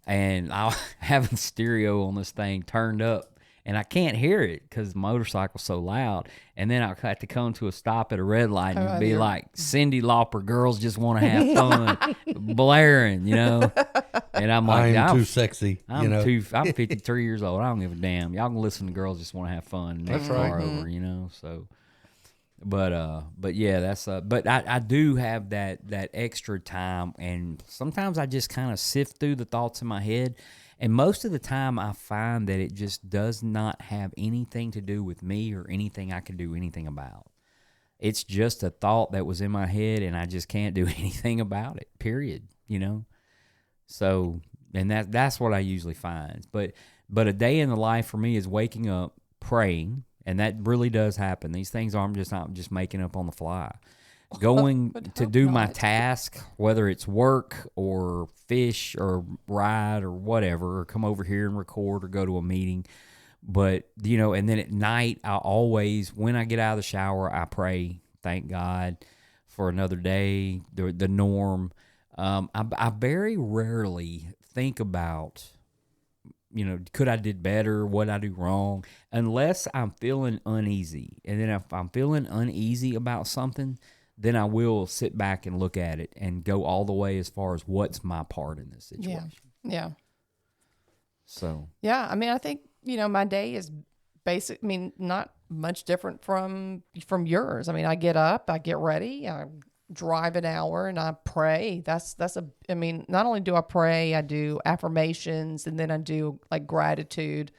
and I'll have the stereo on this thing turned up. And I can't hear it because the motorcycle's so loud. And then I'll have to come to a stop at a red light and be like, Cyndi Lauper, Girls Just Want to Have Fun, blaring, And I'm like, I'm too sexy. I'm 53 years old. I don't give a damn. Y'all can listen to Girls Just Want to Have Fun. Next car over, So, but yeah, that's but I do have that extra time, and sometimes I just kind of sift through the thoughts in my head. And most of the time, I find that it just does not have anything to do with me or anything I can do anything about. It's just a thought that was in my head, and I just can't do anything about it, period, So, and that's what I usually find. But a day in the life for me is waking up, praying, and that really does happen. These things aren't just making up on the fly. Going to do my task, whether it's work or fish or ride or whatever, or come over here and record or go to a meeting. But, and then at night, I always, when I get out of the shower, I pray, thank God for another day, the norm. I very rarely think about, could I did better, what I do wrong, unless I'm feeling uneasy. And then if I'm feeling uneasy about something, then I will sit back and look at it and go all the way as far as what's my part in this situation. Yeah. So Yeah, I mean, I think my day is basic. I mean, not much different from yours. I mean, I get up, I get ready, I drive an hour, and I pray. I mean, not only do I pray, I do affirmations, and then I do like gratitude.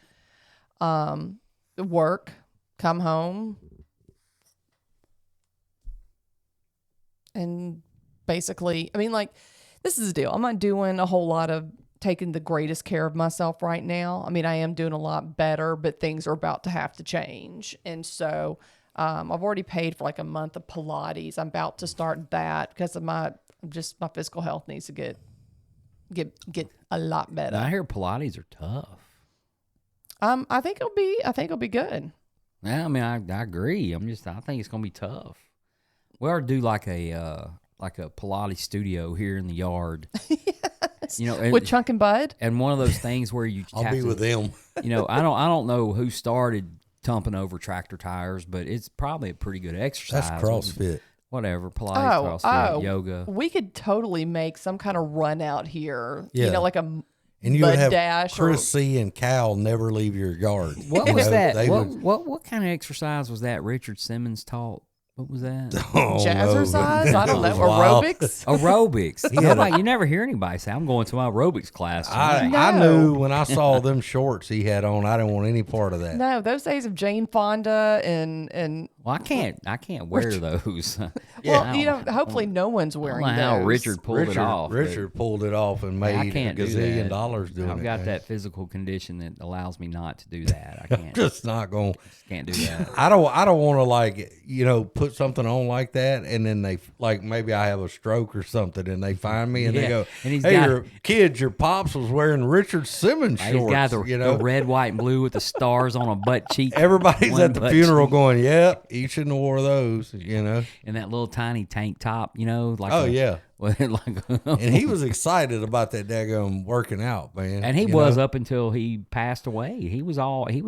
Work, come home, and basically, I mean, like, this is the deal. I'm not doing a whole lot of taking the greatest care of myself right now. I mean, I am doing a lot better, but things are about to have to change. And so I've already paid for like a month of Pilates. I'm about to start that because of my physical health needs to get a lot better. I hear Pilates are tough. I think it'll be good. Yeah, I mean, I agree. I think it's gonna be tough. We ought to do like a Pilates studio here in the yard. Yes. And, With Chunk and Bud. and one of those things where you I'll have be to, with them. I don't know who started tumping over tractor tires, but it's probably a pretty good exercise. That's CrossFit. Whatever, Pilates, CrossFit, yoga. We could totally make some kind of run out here. Yeah. Like a And you mud would have dash Chris C. and Cal never leave your yard. What You was know, that? they would- What kind of exercise was that Richard Simmons taught? What was that? Oh, jazzercise. no. I don't know. It was wild. Aerobics. Aerobics. You never hear anybody say, "I'm going to my aerobics class tonight." I No. knew when I saw them shorts he had on, I didn't want any part of that. No, those days of Jane Fonda and Well, I can't wear those. well, hopefully no one's I don't wearing know how those. Richard pulled it off. but Richard pulled it off and made I a can't do gazillion that. dollars doing it. I've got man. that physical condition that allows me not to do that. I can't. Just not going. Can't do that. I don't want to put something on like that and then they like maybe I have a stroke or something and they find me and Yeah. they go, And he's "Hey, got- your pops was wearing Richard Simmons He's shorts." got the red, white, and blue with the stars on a butt cheek. Everybody's one at the butt funeral cheek. going, "Yep, he shouldn't have wore those." And that little tiny tank top, like Oh yeah. like And he was excited about that daggone working out, man. And he you was know? up until he passed away. He was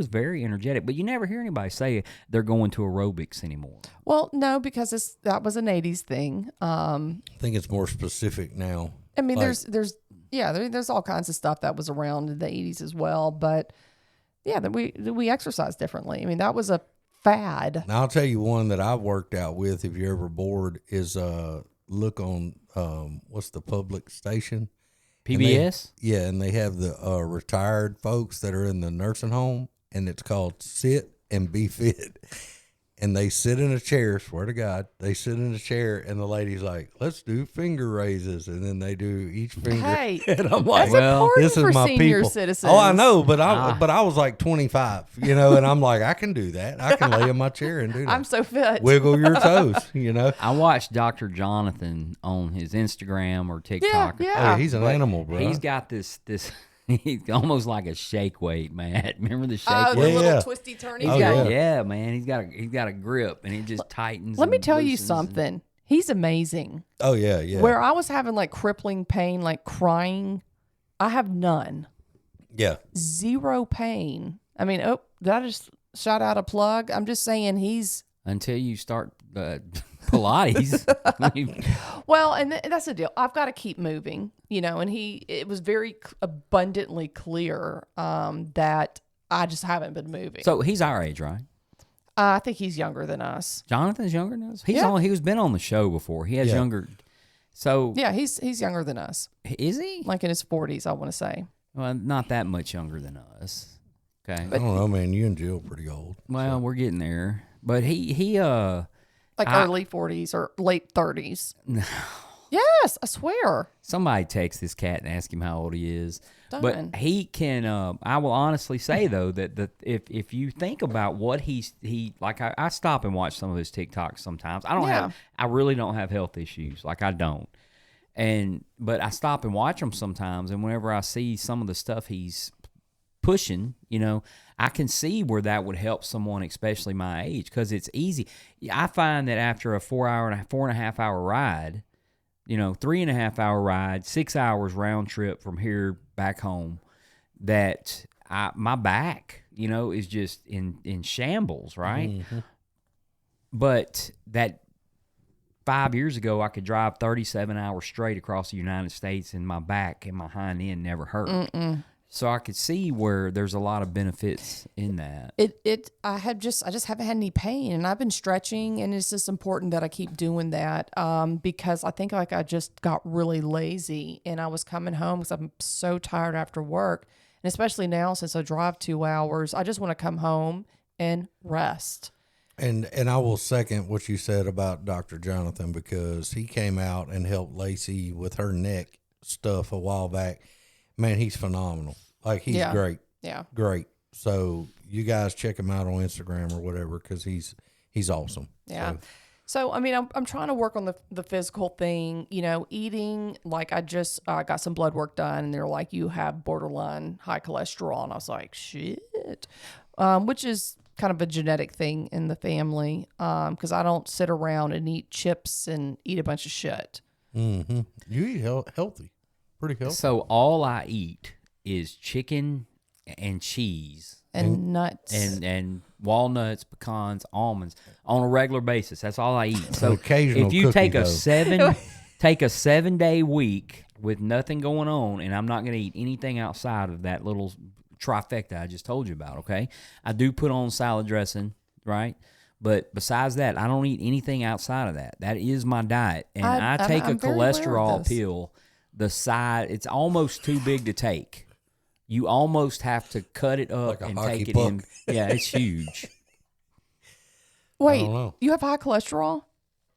very energetic, but you never hear anybody say they're going to aerobics anymore. Well, no, because that was an '80s thing. I think it's more specific now. I mean, Like- there's all kinds of stuff that was around in the '80s as well, but yeah, that we exercise differently. I mean, that was a fad. Now I'll tell you one that I've worked out with. If you're ever bored, is look on what's the public station? PBS? Yeah, and they have the retired folks that are in the nursing home, and it's called Sit and Be Fit. And they sit in a chair, swear to God, they sit in a chair, and the lady's like, "Let's do finger raises," and then they do each finger. Hey, and I'm like, that's important "This is for my senior people." citizens. Oh, I know, but I was like 25, and I'm like, I can do that. I can lay in my chair and do that. I'm so fit. Wiggle your toes, I watched Dr. Jonathan on his Instagram or TikTok. Yeah. Oh, he's an animal, bro. He's got this he's almost like a shake weight, man. Remember the shake Oh, the weight? Yeah, little yeah. twisty turny He's Oh, got, yeah. man. He's got a grip and it just tightens. Let me and tell you loosens something. He's amazing. Oh yeah, yeah. Where I was having like crippling pain, like crying, I have none. Yeah. Zero pain. I mean, did I just shout out a plug? I'm just saying he's until you start Pilates. I mean, well, and that's the deal. I've got to keep moving, and it was very abundantly clear that I just haven't been moving. so he's our age, right? I think he's younger than us. Jonathan's younger than us. Yeah. He was been on the show before. He has Yeah. younger. So Yeah, he's younger than us, is he? like in his 40s, I want to say. Well, not that much younger than us. Okay. I don't know, man. You and Jill pretty old. Well, we're getting there. But he Like early 40s or late 30s. Yes, I swear. somebody text this cat and ask him how old he is. Done. But he can. I will honestly say though that if you think about what he like, I stop and watch some of his TikToks sometimes. I really don't have health issues. Like I don't. But I stop and watch him sometimes, and whenever I see some of the stuff he's pushing, I can see where that would help someone, especially my age, because it's easy. I find that after a 4.5 hour ride, 3.5 hour ride, 6 hours round trip from here back home, that my back, is just in shambles, right? Mm-hmm. But that 5 years ago, I could drive 37 hours straight across the United States, and my back and my hind end never hurt. So I could see where there's a lot of benefits in that. I just haven't had any pain, and I've been stretching, and it's just important that I keep doing that, because I think like I just got really lazy, and I was coming home because I'm so tired after work, and especially now since I drive 2 hours, I just want to come home and rest. And I will second what you said about Dr. Jonathan, because he came out and helped Lacey with her neck stuff a while back. Man, he's phenomenal. Like, he's great. Yeah. Great. So you guys check him out on Instagram or whatever, because he's awesome. Yeah. So I mean, I'm trying to work on the physical thing, eating. Like, I just got some blood work done, and they're like, you have borderline high cholesterol. And I was like, shit, which is kind of a genetic thing in the family, because I don't sit around and eat chips and eat a bunch of shit. Mm-hmm. You eat healthy. Pretty healthy. So all I eat is chicken and cheese and nuts and walnuts, pecans, almonds on a regular basis. That's all I eat. So occasional if you cookie take a dough. 7-day week with nothing going on, and I'm not going to eat anything outside of that little trifecta I just told you about, okay? I do put on salad dressing, right? But besides that, I don't eat anything outside of that. That is my diet. And I take I'm a very aware of cholesterol this. pill. The side, it's almost too big to take. You almost have to cut it up Like a and hockey take it puck. in. Yeah, it's huge. Wait, don't know. you have high cholesterol?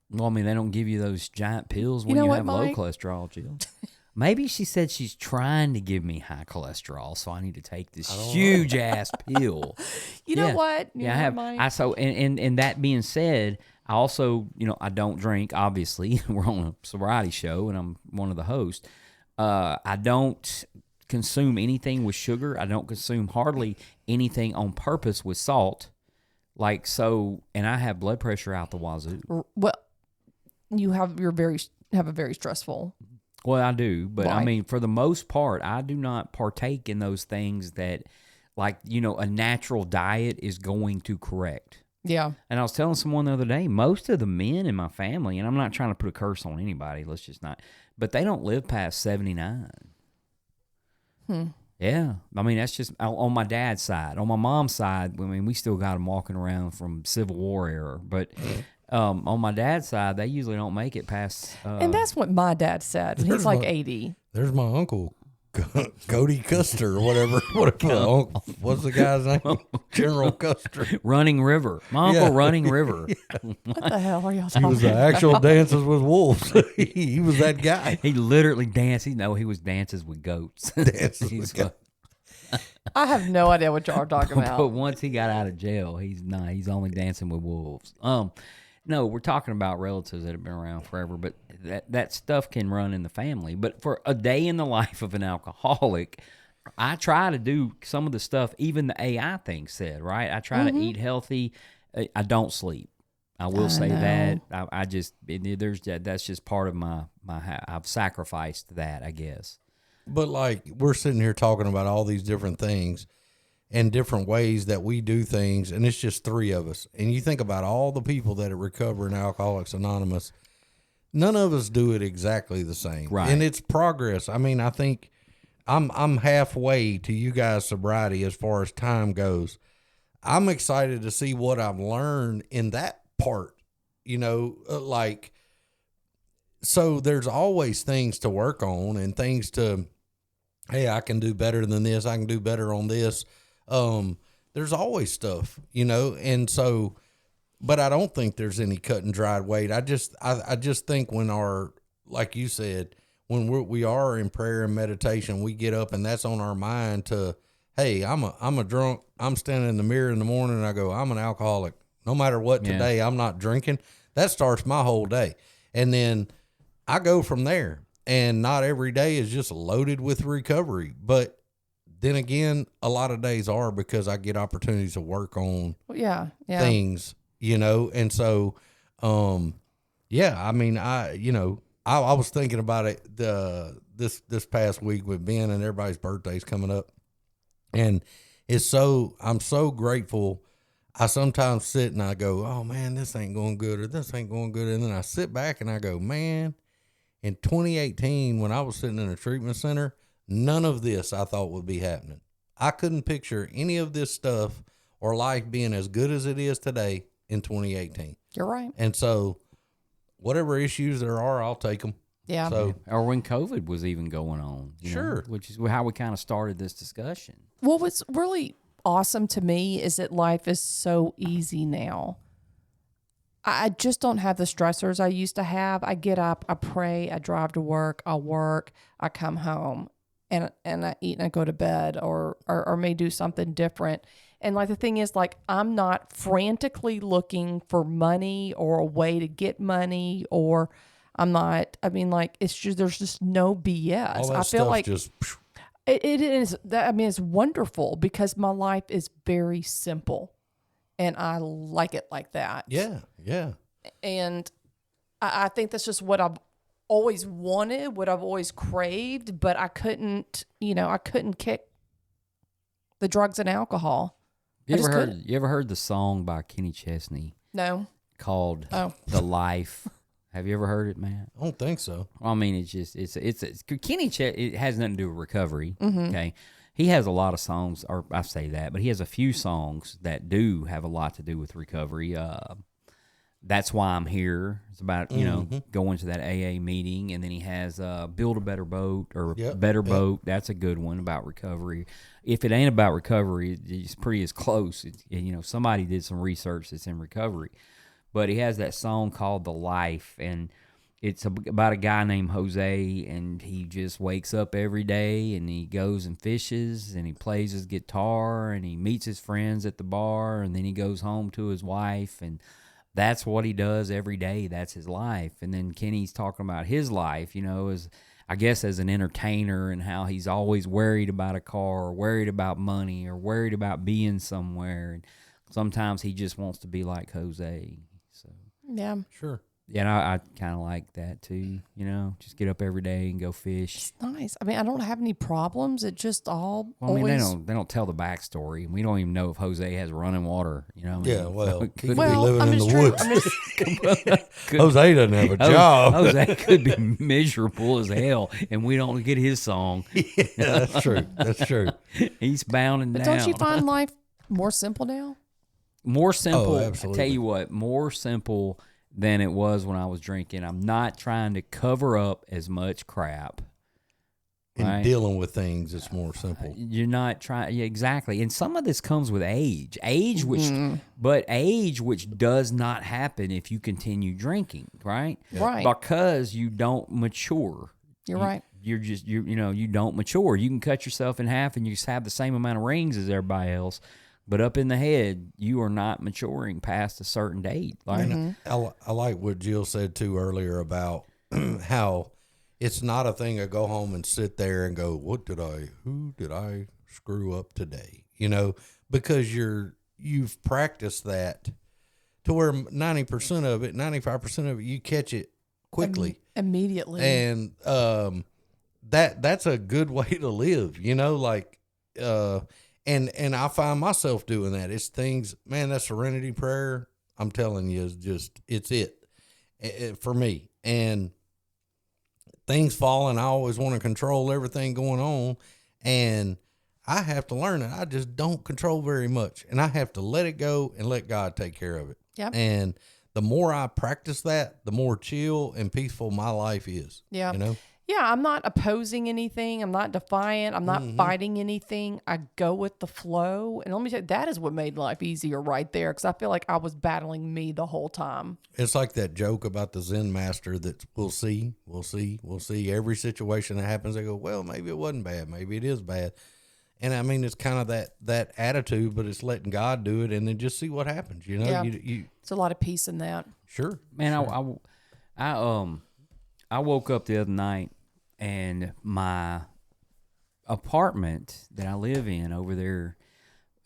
Well, I mean, they don't give you those giant pills when You know you what, have Mike? low cholesterol, Jill. Maybe she said she's trying to give me high cholesterol, so I need to take this huge ass pill. You know Yeah. what? Yeah, I have. Mike? And that being said, I also, I don't drink. Obviously, we're on a sobriety show, and I'm one of the hosts. I don't consume anything with sugar. I don't consume hardly anything on purpose with salt. Like so, and I have blood pressure out the wazoo. Well, you have a very stressful. Well, I do, but I Right. mean, for the most part, I do not partake in those things that, like, a natural diet is going to correct. Yeah. And I was telling someone the other day, most of the men in my family, and I'm not trying to put a curse on anybody, let's just not, but they don't live past 79. Yeah. I mean, that's just on my dad's side. On my mom's side, I mean, we still got them walking around from Civil War era, but on my dad's side, they usually don't make it past. And that's what my dad said. He's like 80. There's my uncle, Cody Custer or whatever. What's the guy's name? General Custer. Running River. My uncle Running River. What the hell are y'all He talking was the about? actual Dances with Wolves. He was that guy. He literally danced. He was dances with goats. Dances He's with goats. I have no idea what y'all are talking But about. once he got out of jail, he's only dancing with wolves. No, we're talking about relatives that have been around forever, but that stuff can run in the family. But for a day in the life of an alcoholic, I try to do some of the stuff even the AI thing said, right? I try to eat healthy. I don't sleep. I will say that. I just that's just part of my I've sacrificed that, I guess. But like, we're sitting here talking about all these different things and different ways that we do things, and it's just three of us. And you think about all the people that recover in Alcoholics Anonymous, none of us do it exactly the same. Right. And it's progress. I mean, I think I'm halfway to you guys' sobriety as far as time goes. I'm excited to see what I've learned in that part, so there's always things to work on and things to, hey, I can do better than this. I can do better on this. There's always stuff, and so, but I don't think there's any cut and dried weight. I just think when like you said, when we are in prayer and meditation, we get up and that's on our mind to, hey, I'm a drunk. I'm standing in the mirror in the morning and I go, I'm an alcoholic. No matter what today, I'm not drinking. That starts my whole day. And then I go from there, and not every day is just loaded with recovery, but then again, a lot of days are, because I get opportunities to work on things, and so, I mean, I was thinking about it, this past week with Ben, and everybody's birthdays coming up, and I'm so grateful. I sometimes sit and I go, oh man, this ain't going good, or this ain't going good. And then I sit back and I go, man, in 2018, when I was sitting in a treatment center, none of this I thought would be happening. I couldn't picture any of this stuff or life being as good as it is today in 2018. You're right. And so, whatever issues there are, I'll take them. Yeah. So, Or when COVID was even going on. You know, Sure. which is how we kind of started this discussion. What was really awesome to me is that life is so easy now. I just don't have the stressors I used to have. I get up, I pray, I drive to work, I come home, and I eat and I go to bed, or may do something different. And like the thing is, like, I'm not frantically looking for money or a way to get money, or I'm not. I mean, like, it's just there's just no BS. all that I feel stuff like just, it is that. I mean, it's wonderful because my life is very simple, and I like it like that. yeah. And I think that's just what I've always wanted, what I've always craved, but I couldn't kick the drugs and alcohol. You I just ever heard? couldn't. You ever heard the song by Kenny Chesney No. called Oh. "The Life"? Have you ever heard it, man? I don't think so. Well, I mean, it's Kenny It has nothing to do with recovery. Okay, he has a lot of songs, or I say that, but he has a few songs that do have a lot to do with recovery. That's Why I'm Here. It's about going to that AA meeting, and then he has Build a Better Boat or Yep, Better yep. Boat. That's a good one about recovery. If it ain't about recovery, it's pretty as close. Somebody did some research that's in recovery, but he has that song called "The Life," and it's about a guy named Jose, and he just wakes up every day and he goes and fishes and he plays his guitar and he meets his friends at the bar, and then he goes home to his wife, and that's what he does every day. That's his life. And then Kenny's talking about his life, as I guess as an entertainer, and how he's always worried about a car or worried about money or worried about being somewhere. And sometimes he just wants to be like Jose. So Yeah. Sure. yeah, and I kind of like that too. Just get up every day and go fish. It's nice. I mean, I don't have any problems. It just all Well, I mean, always. they don't tell the backstory. We don't even know if Jose has running water. Yeah, well, he could be Well, living I'm in just the true. woods. I'm just, Jose doesn't have a job. Jose could be miserable as hell, and we don't get his song. Yeah, that's true. That's true. He's bounding but down. don't you find life more simple now? More simple? I absolutely. tell you what, more simple than it was when I was drinking. I'm not trying to cover up as much crap. In Right. dealing with things, it's more simple. You're not trying, yeah, exactly. And some of this comes with age, but age which does not happen if you continue drinking, right? Right. Because you don't mature. You're right. You're just you don't mature. You can cut yourself in half and you just have the same amount of rings as everybody else, but up in the head, you are not maturing past a certain date. Like, I like what Jill said too earlier about how it's not a thing to go home and sit there and go, who did I screw up today? Because you've practiced that to where 90% of it, 95% of it, you catch it quickly. Immediately. And that's a good way to live, and I find myself doing that. It's things, man, that serenity prayer, I'm telling you, is just, it's it for me. And things falling, I always want to control everything going on, and I have to learn that I just don't control very much, and I have to let it go and let God take care of it. Yep. And the more I practice that, the more chill and peaceful my life is. Yeah. You Yeah, I'm not opposing anything. I'm not defiant. I'm not fighting anything. I go with the flow. And let me tell you, that is what made life easier right there, because I feel like I was battling me the whole time. It's like that joke about the Zen master that we'll see. Every situation that happens, they go, well, maybe it wasn't bad. Maybe it is bad. And I mean, it's kind of that attitude, but it's letting God do it and then just see what happens. Yeah. You There's a lot of peace in that. sure. man, I woke up the other night and my apartment that I live in over there,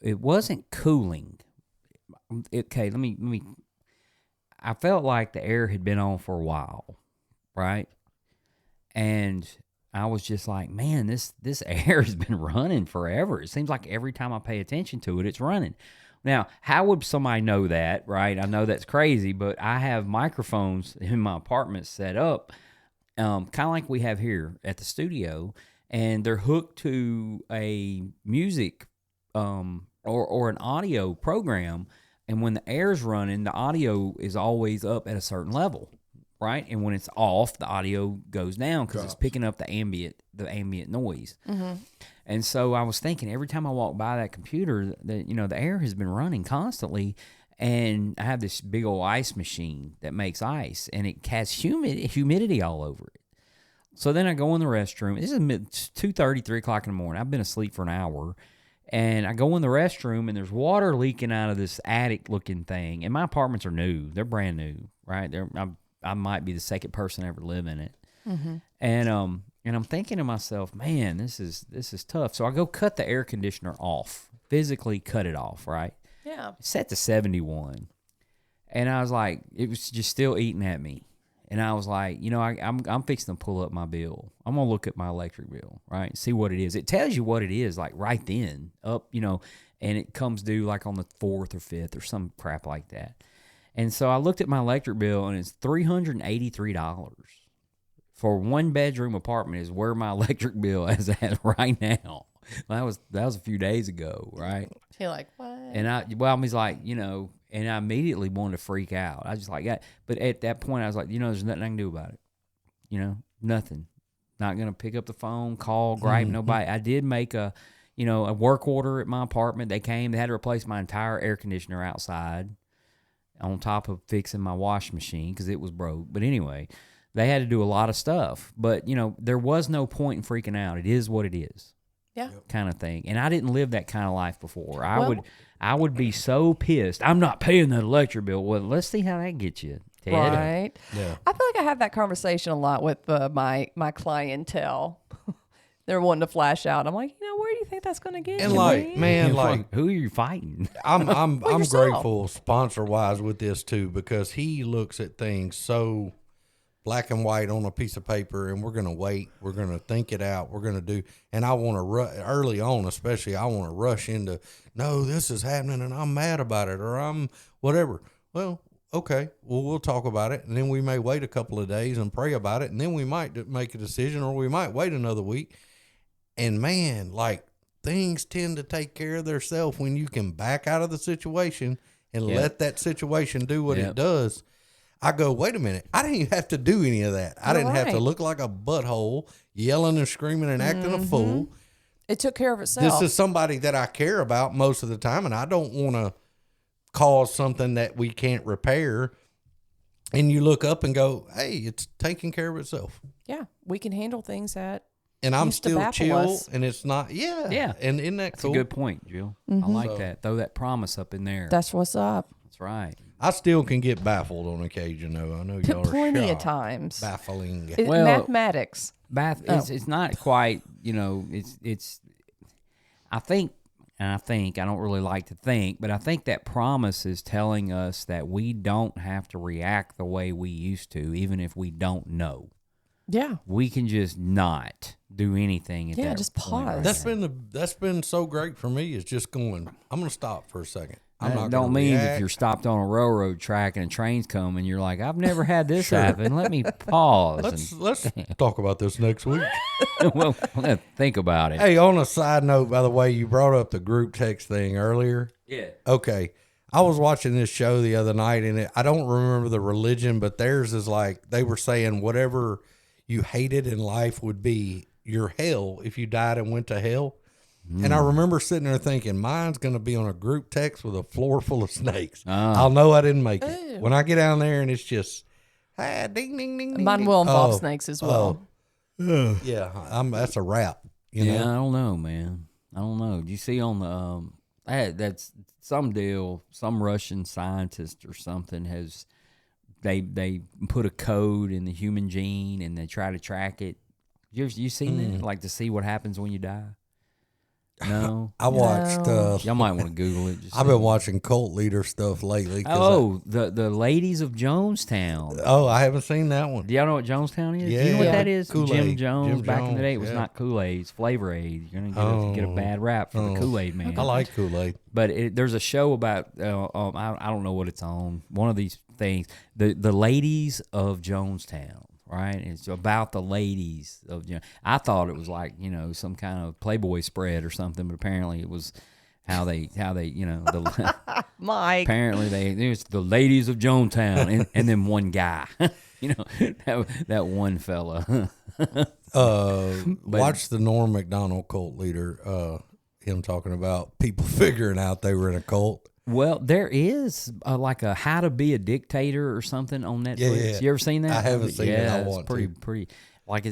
it wasn't cooling. Okay, let me. I felt like the air had been on for a while, right? And I was just like, man, this air has been running forever. It seems like every time I pay attention to it, it's running. Now, how would somebody know that, right? I know that's crazy, but I have microphones in my apartment set up, kind of like we have here at the studio, and they're hooked to a music or an audio program. And when the air's running, the audio is always up at a certain level, right? And when it's off, the audio goes down because it's picking up the ambient noise. And so I was thinking every time I walk by that computer, that the air has been running constantly. And I have this big old ice machine that makes ice, and it has humidity all over it. So then I go in the restroom. This is 2:30, 3 o'clock in the morning. I've been asleep for an hour. And I go in the restroom, and there's water leaking out of this attic-looking thing. And my apartments are new; they're brand new, right? I might be the second person to ever live in it. And I'm thinking to myself, man, this is tough. So I go cut the air conditioner off, physically cut it off, right? Yeah. It's set to 71, and I was like, it was just still eating at me. And I was like, I'm fixing to pull up my bill. I'm going to look at my electric bill, right? See what it is. It tells you what it is, like right then, up, and it comes due like on the 4th or 5th or some crap like that. And so I looked at my electric bill, and it's $383 for 1-bedroom apartment is where my electric bill is at right now. That was a few days ago, right? You're like, what? And I was like, and I immediately wanted to freak out. I just like that. But at that point, I was like, there's nothing I can do about it. Nothing. Not going to pick up the phone, call, gripe, nobody. I did make a work order at my apartment. They came, they had to replace my entire air conditioner outside on top of fixing my washing machine because it was broke. But anyway, they had to do a lot of stuff. But, there was no point in freaking out. It is what it is. Yeah. Kind of thing. And I didn't live that kind of life before. I would be so pissed. I'm not paying that electric bill. Well, let's see how that gets you, Ted. Right. Yeah. I feel like I have that conversation a lot with my clientele. They're wanting to flash out. I'm like, where do you think that's going to get And you? like, man, like Who are you fighting? I'm yourself. grateful sponsor wise with this too, because he looks at things so black and white on a piece of paper, and we're going to wait. We're going to think it out. We're going to do, and I want to early on, especially I want to rush into, no, this is happening and I'm mad about it, or I'm whatever. Well, okay, well, we'll talk about it. And then we may wait a couple of days and pray about it. And then we might make a decision, or we might wait another week. And man, like things tend to take care of themselves when you can back out of the situation and let that situation do what it does. I go, wait a minute. I didn't even have to do any of that. I didn't have to look like a butthole, yelling and screaming and acting a fool. It took care of itself. This is somebody that I care about most of the time, and I don't want to cause something that we can't repair. And you look up and go, hey, it's taking care of itself. Yeah. We can handle things that And I'm used to still baffle chill, us. and it's not, Yeah. And isn't that That's cool? a good point, Jill. I like that. Throw that promise up in there. That's what's up. That's right. I still can get baffled on occasion, though. I know y'all are Plenty of shocked. times. Baffling. Well, Mathematics. It's not quite, it's I don't really like to think, but I think that promise is telling us that we don't have to react the way we used to, even if we don't know. Yeah. We can just not do anything at that just point pause. right That's been so great for me, is just going, I'm going to stop for a second. I'm That not don't gonna mean react. if you're stopped on a railroad track and a train's coming, you're like, I've never had this happen. Let me pause. Let's talk about this next week. Well, think about it. Hey, on a side note, by the way, you brought up the group text thing earlier. Yeah. Okay. I was watching this show the other night, and I don't remember the religion, but theirs is like, they were saying whatever you hated in life would be your hell if you died and went to hell. And I remember sitting there thinking, mine's going to be on a group text with a floor full of snakes. I'll know I didn't make it. Ew. When I get down there and it's just, ding, ding, ding, ding. Mine ding. will involve Oh, snakes as well. Yeah, that's a wrap. You Yeah, know? I don't know, man. I don't know. Do you see on the that's some deal? Some Russian scientist or something has they put a code in the human gene and they try to track it. You seen that? Like to see what happens when you die? No, I watched. y'all might want to Google it. Just I've been watching cult leader stuff lately. 'cause Oh, the ladies of Jonestown. I haven't seen that one. Do y'all know what Jonestown is? Do you know what Yeah. that is? Kool-Aid. Jim Jones. Jim Back in the Jones, day, it was yeah. not Kool-Aid. It's Flavor Aid. You're gonna get a bad rap for the Kool-Aid man. I like Kool-Aid. But there's a show about I don't know what it's on. One of these things, the ladies of Jonestown, right? It's about the ladies of, I thought it was like, some kind of Playboy spread or something, but apparently it was how they the Mike. apparently it was the ladies of Jonestown and then one guy. that one fella. Watch the Norm Macdonald cult leader, him talking about people figuring out they were in a cult. Well, there is like a How to Be a Dictator or something on Netflix. Yeah. You ever seen that? I haven't seen it. I want it's pretty. Like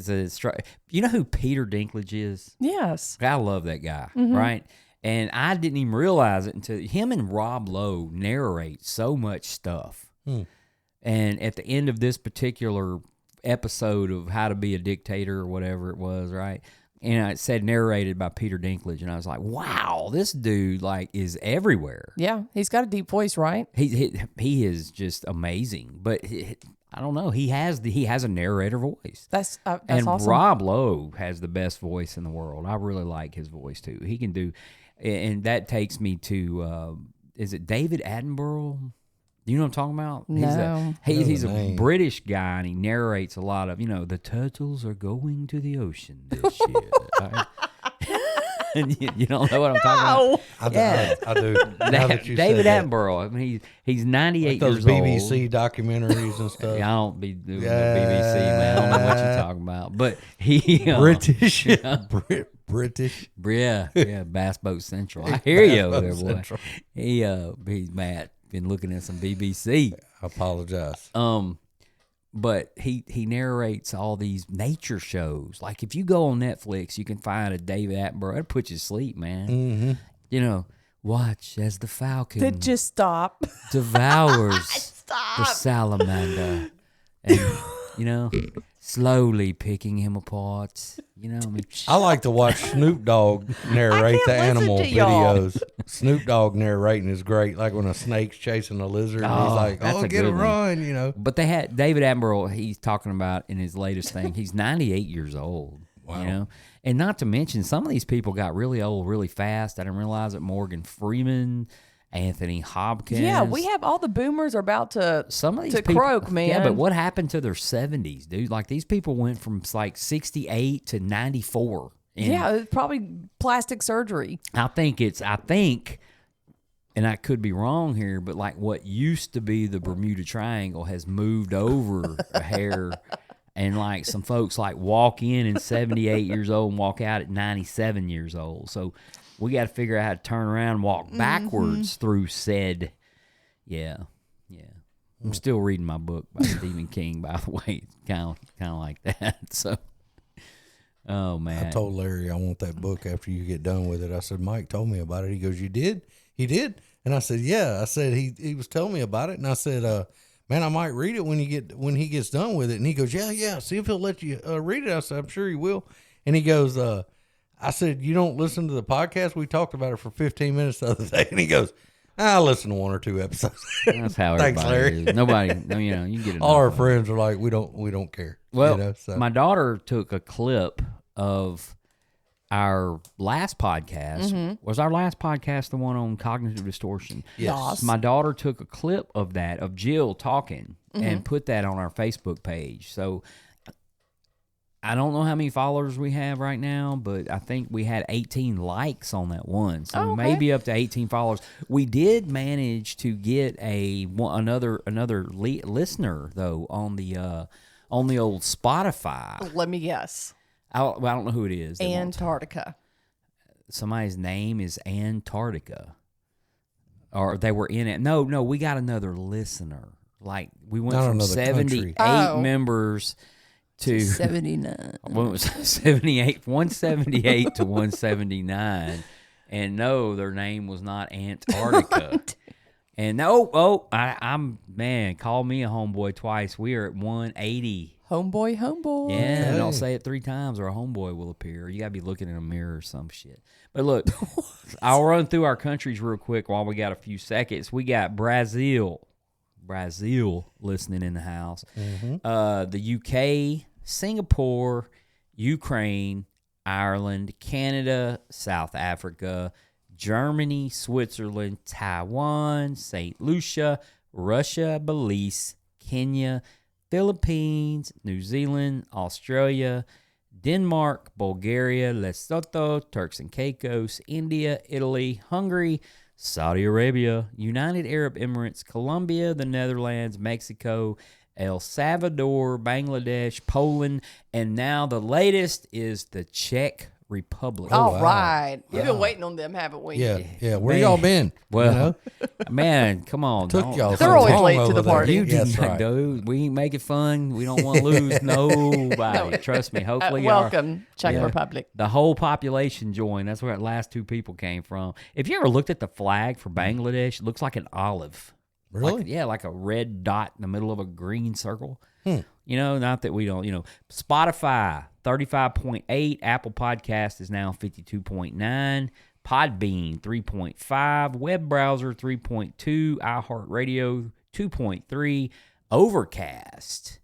you know who Peter Dinklage is? Yes. I love that guy, Mm-hmm. right? And I didn't even realize it until him and Rob Lowe narrate so much stuff. And at the end of this particular episode of How to Be a Dictator or whatever it was, right? And it said narrated by Peter Dinklage, and I was like, "Wow, this dude is everywhere." Yeah, he's got a deep voice, right? He is just amazing. But I don't know. He has a narrator voice. That's And awesome. Rob Lowe has the best voice in the world. I really like his voice too. He can do, and that takes me to is it David Attenborough? You know what I'm talking about? No. He's a name. British guy, and he narrates a lot of, the turtles are going to the ocean this year. Right? And you don't know what I'm talking about? I do. Now that you David said that. Attenborough. I mean, he's 98 Those years old. BBC documentaries and stuff. Yeah, I don't be doing the BBC, man. I don't know what you're talking about. But he British. British. yeah, Bass Boat Central. I hear you over there, Bass boy. Central. He's Matt. Been looking at some BBC. I apologize. But he narrates all these nature shows. Like if you go on Netflix, you can find a David Attenborough. It puts you to sleep, man. Watch as the falcon Just stop. devours the salamander, and slowly picking him apart. I like to watch Snoop Dogg narrate the listen animal to y'all. videos. Snoop Dogg narrating is great. Like when a snake's chasing a lizard, and he's like, that's "Oh, a get good him, one. run!" But they had David Attenborough. He's talking about in his latest thing. He's 98 years old. Wow. And not to mention some of these people got really old really fast. I didn't realize it. Morgan Freeman, Anthony Hopkins. Yeah, we have all the boomers are about to some of these to people, croak, man. Yeah, but what happened to their 70s, dude? Like these people went from 68 to 94. And Yeah, it's probably plastic surgery. I think, and I could be wrong here, but like what used to be the Bermuda Triangle has moved over a hair, and like some folks walk in at 78 years old and walk out at 97 years old. So we got to figure out how to turn around and walk backwards through said. Yeah. I'm still reading my book by Stephen King, by the way. It's kind of like that. So, oh man, I told Larry I want that book after you get done with it. I said, Mike told me about it. He goes, "You did?" He did. And I said, "Yeah." I said, he was telling me about it. And I said, "Man, I might read it when he gets done with it." And he goes, "Yeah. See if he'll let you read it." I said, "I'm sure he will." And he goes, I said, "You don't listen to the podcast? We talked about it for 15 minutes the other day." And he goes, "I listened to 1 or 2 episodes." that's how Thanks, everybody Larry. is. Nobody, you get enough All our of it. friends are like, we don't care. Well, so. my daughter took a clip of our last podcast. Was our last podcast the one on cognitive distortion? Yes. My daughter took a clip of that, of Jill talking, and put that on our Facebook page. So I don't know how many followers we have right now, but I think we had 18 likes on that one. So Oh, okay. maybe up to 18 followers. We did manage to get another listener though on the old Spotify. Let me guess. I don't know who it is. Antarctica. Somebody's name is Antarctica, or they were in it. No, we got another listener. Like we went Not from another 78 country. members to 79. Well, it was 178 to 179, and no, their name was not Antarctica. And I'm man, call me a homeboy twice. We are at 180. Homeboy. Yeah, Okay. don't say it 3 times or a homeboy will appear. You gotta be looking in a mirror or some shit. But look, I'll run through our countries real quick while we got a few seconds. We got Brazil listening in the house. The UK, Singapore, Ukraine, Ireland, Canada, South Africa, Germany, Switzerland, Taiwan, St. Lucia, Russia, Belize, Kenya, Philippines, New Zealand, Australia, Denmark, Bulgaria, Lesotho, Turks and Caicos, India, Italy, Hungary, Saudi Arabia, United Arab Emirates, Colombia, the Netherlands, Mexico, El Salvador, Bangladesh, Poland, and now the latest is the Czech Republic. All wow. right. We've been waiting on them, haven't we? Yeah, yeah. Where Man. y'all been? Well, you know? man, come on. Took don't- y'all. They're so always long late to over the there. party. You Yes, did, right. dude. We ain't making fun. We don't want to lose nobody. Trust me. Hopefully, welcome, Czech Yeah. Republic. the whole population joined. That's where the last two people came from. If you ever looked at the flag for Bangladesh, it looks like an olive. Really? Like, yeah, like a red dot in the middle of a green circle. You know, not that we don't, Spotify, 35.8. Apple Podcast is now 52.9. Podbean, 3.5. Web browser, 3.2. iHeartRadio, 2.3. Overcast.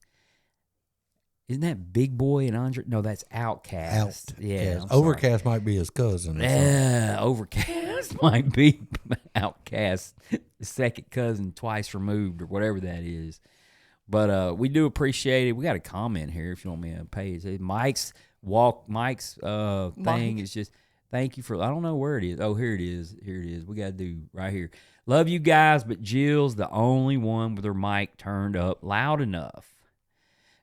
Isn't that Big Boy and Andre? No, that's Outcast. Yeah. I'm sorry. Overcast might be his cousin. or something. Yeah, Overcast might be Outcast, second cousin twice removed or whatever that is. But we do appreciate it. We got a comment here if you want me to pay. Mike's thing is just thank you for, I don't know where it is. Oh, here it is. Here it is. We got to do right here. Love you guys, but Jill's the only one with her mic turned up loud enough.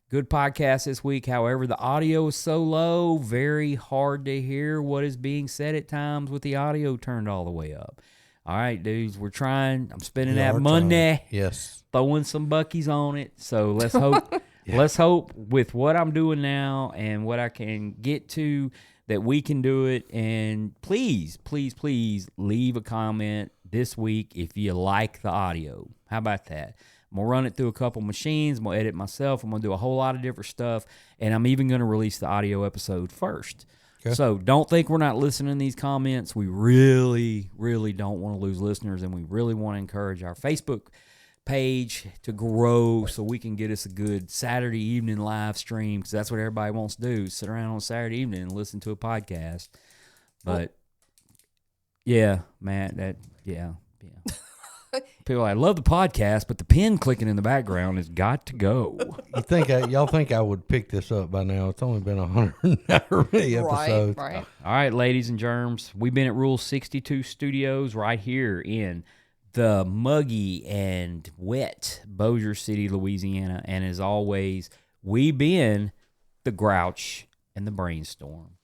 Good podcast this week. However, the audio is so low, very hard to hear what is being said at times with the audio turned all the way up. All right, dudes, we're trying. I'm spending We that are Monday trying. Yes. throwing some buckies on it. So let's hope let's hope with what I'm doing now and what I can get to that we can do it. And please, please, please leave a comment this week if you like the audio. How about that? I'm going to run it through a couple machines. I'm going to edit myself. I'm going to do a whole lot of different stuff. And I'm even going to release the audio episode first. Okay. So don't think we're not listening to these comments. We really, really don't want to lose listeners. And we really want to encourage our Facebook page to grow so we can get us a good Saturday evening live stream, because that's what everybody wants to do, sit around on Saturday evening and listen to a podcast. But yeah, man, yeah. People, I love the podcast, but the pen clicking in the background has got to go. You think y'all think I would pick this up by now? It's only been 100 episodes. Right. All right, ladies and germs, we've been at Rule 62 Studios right here in the muggy and wet Bossier City, Louisiana. And as always, we been the Grouch and the Brainstorm.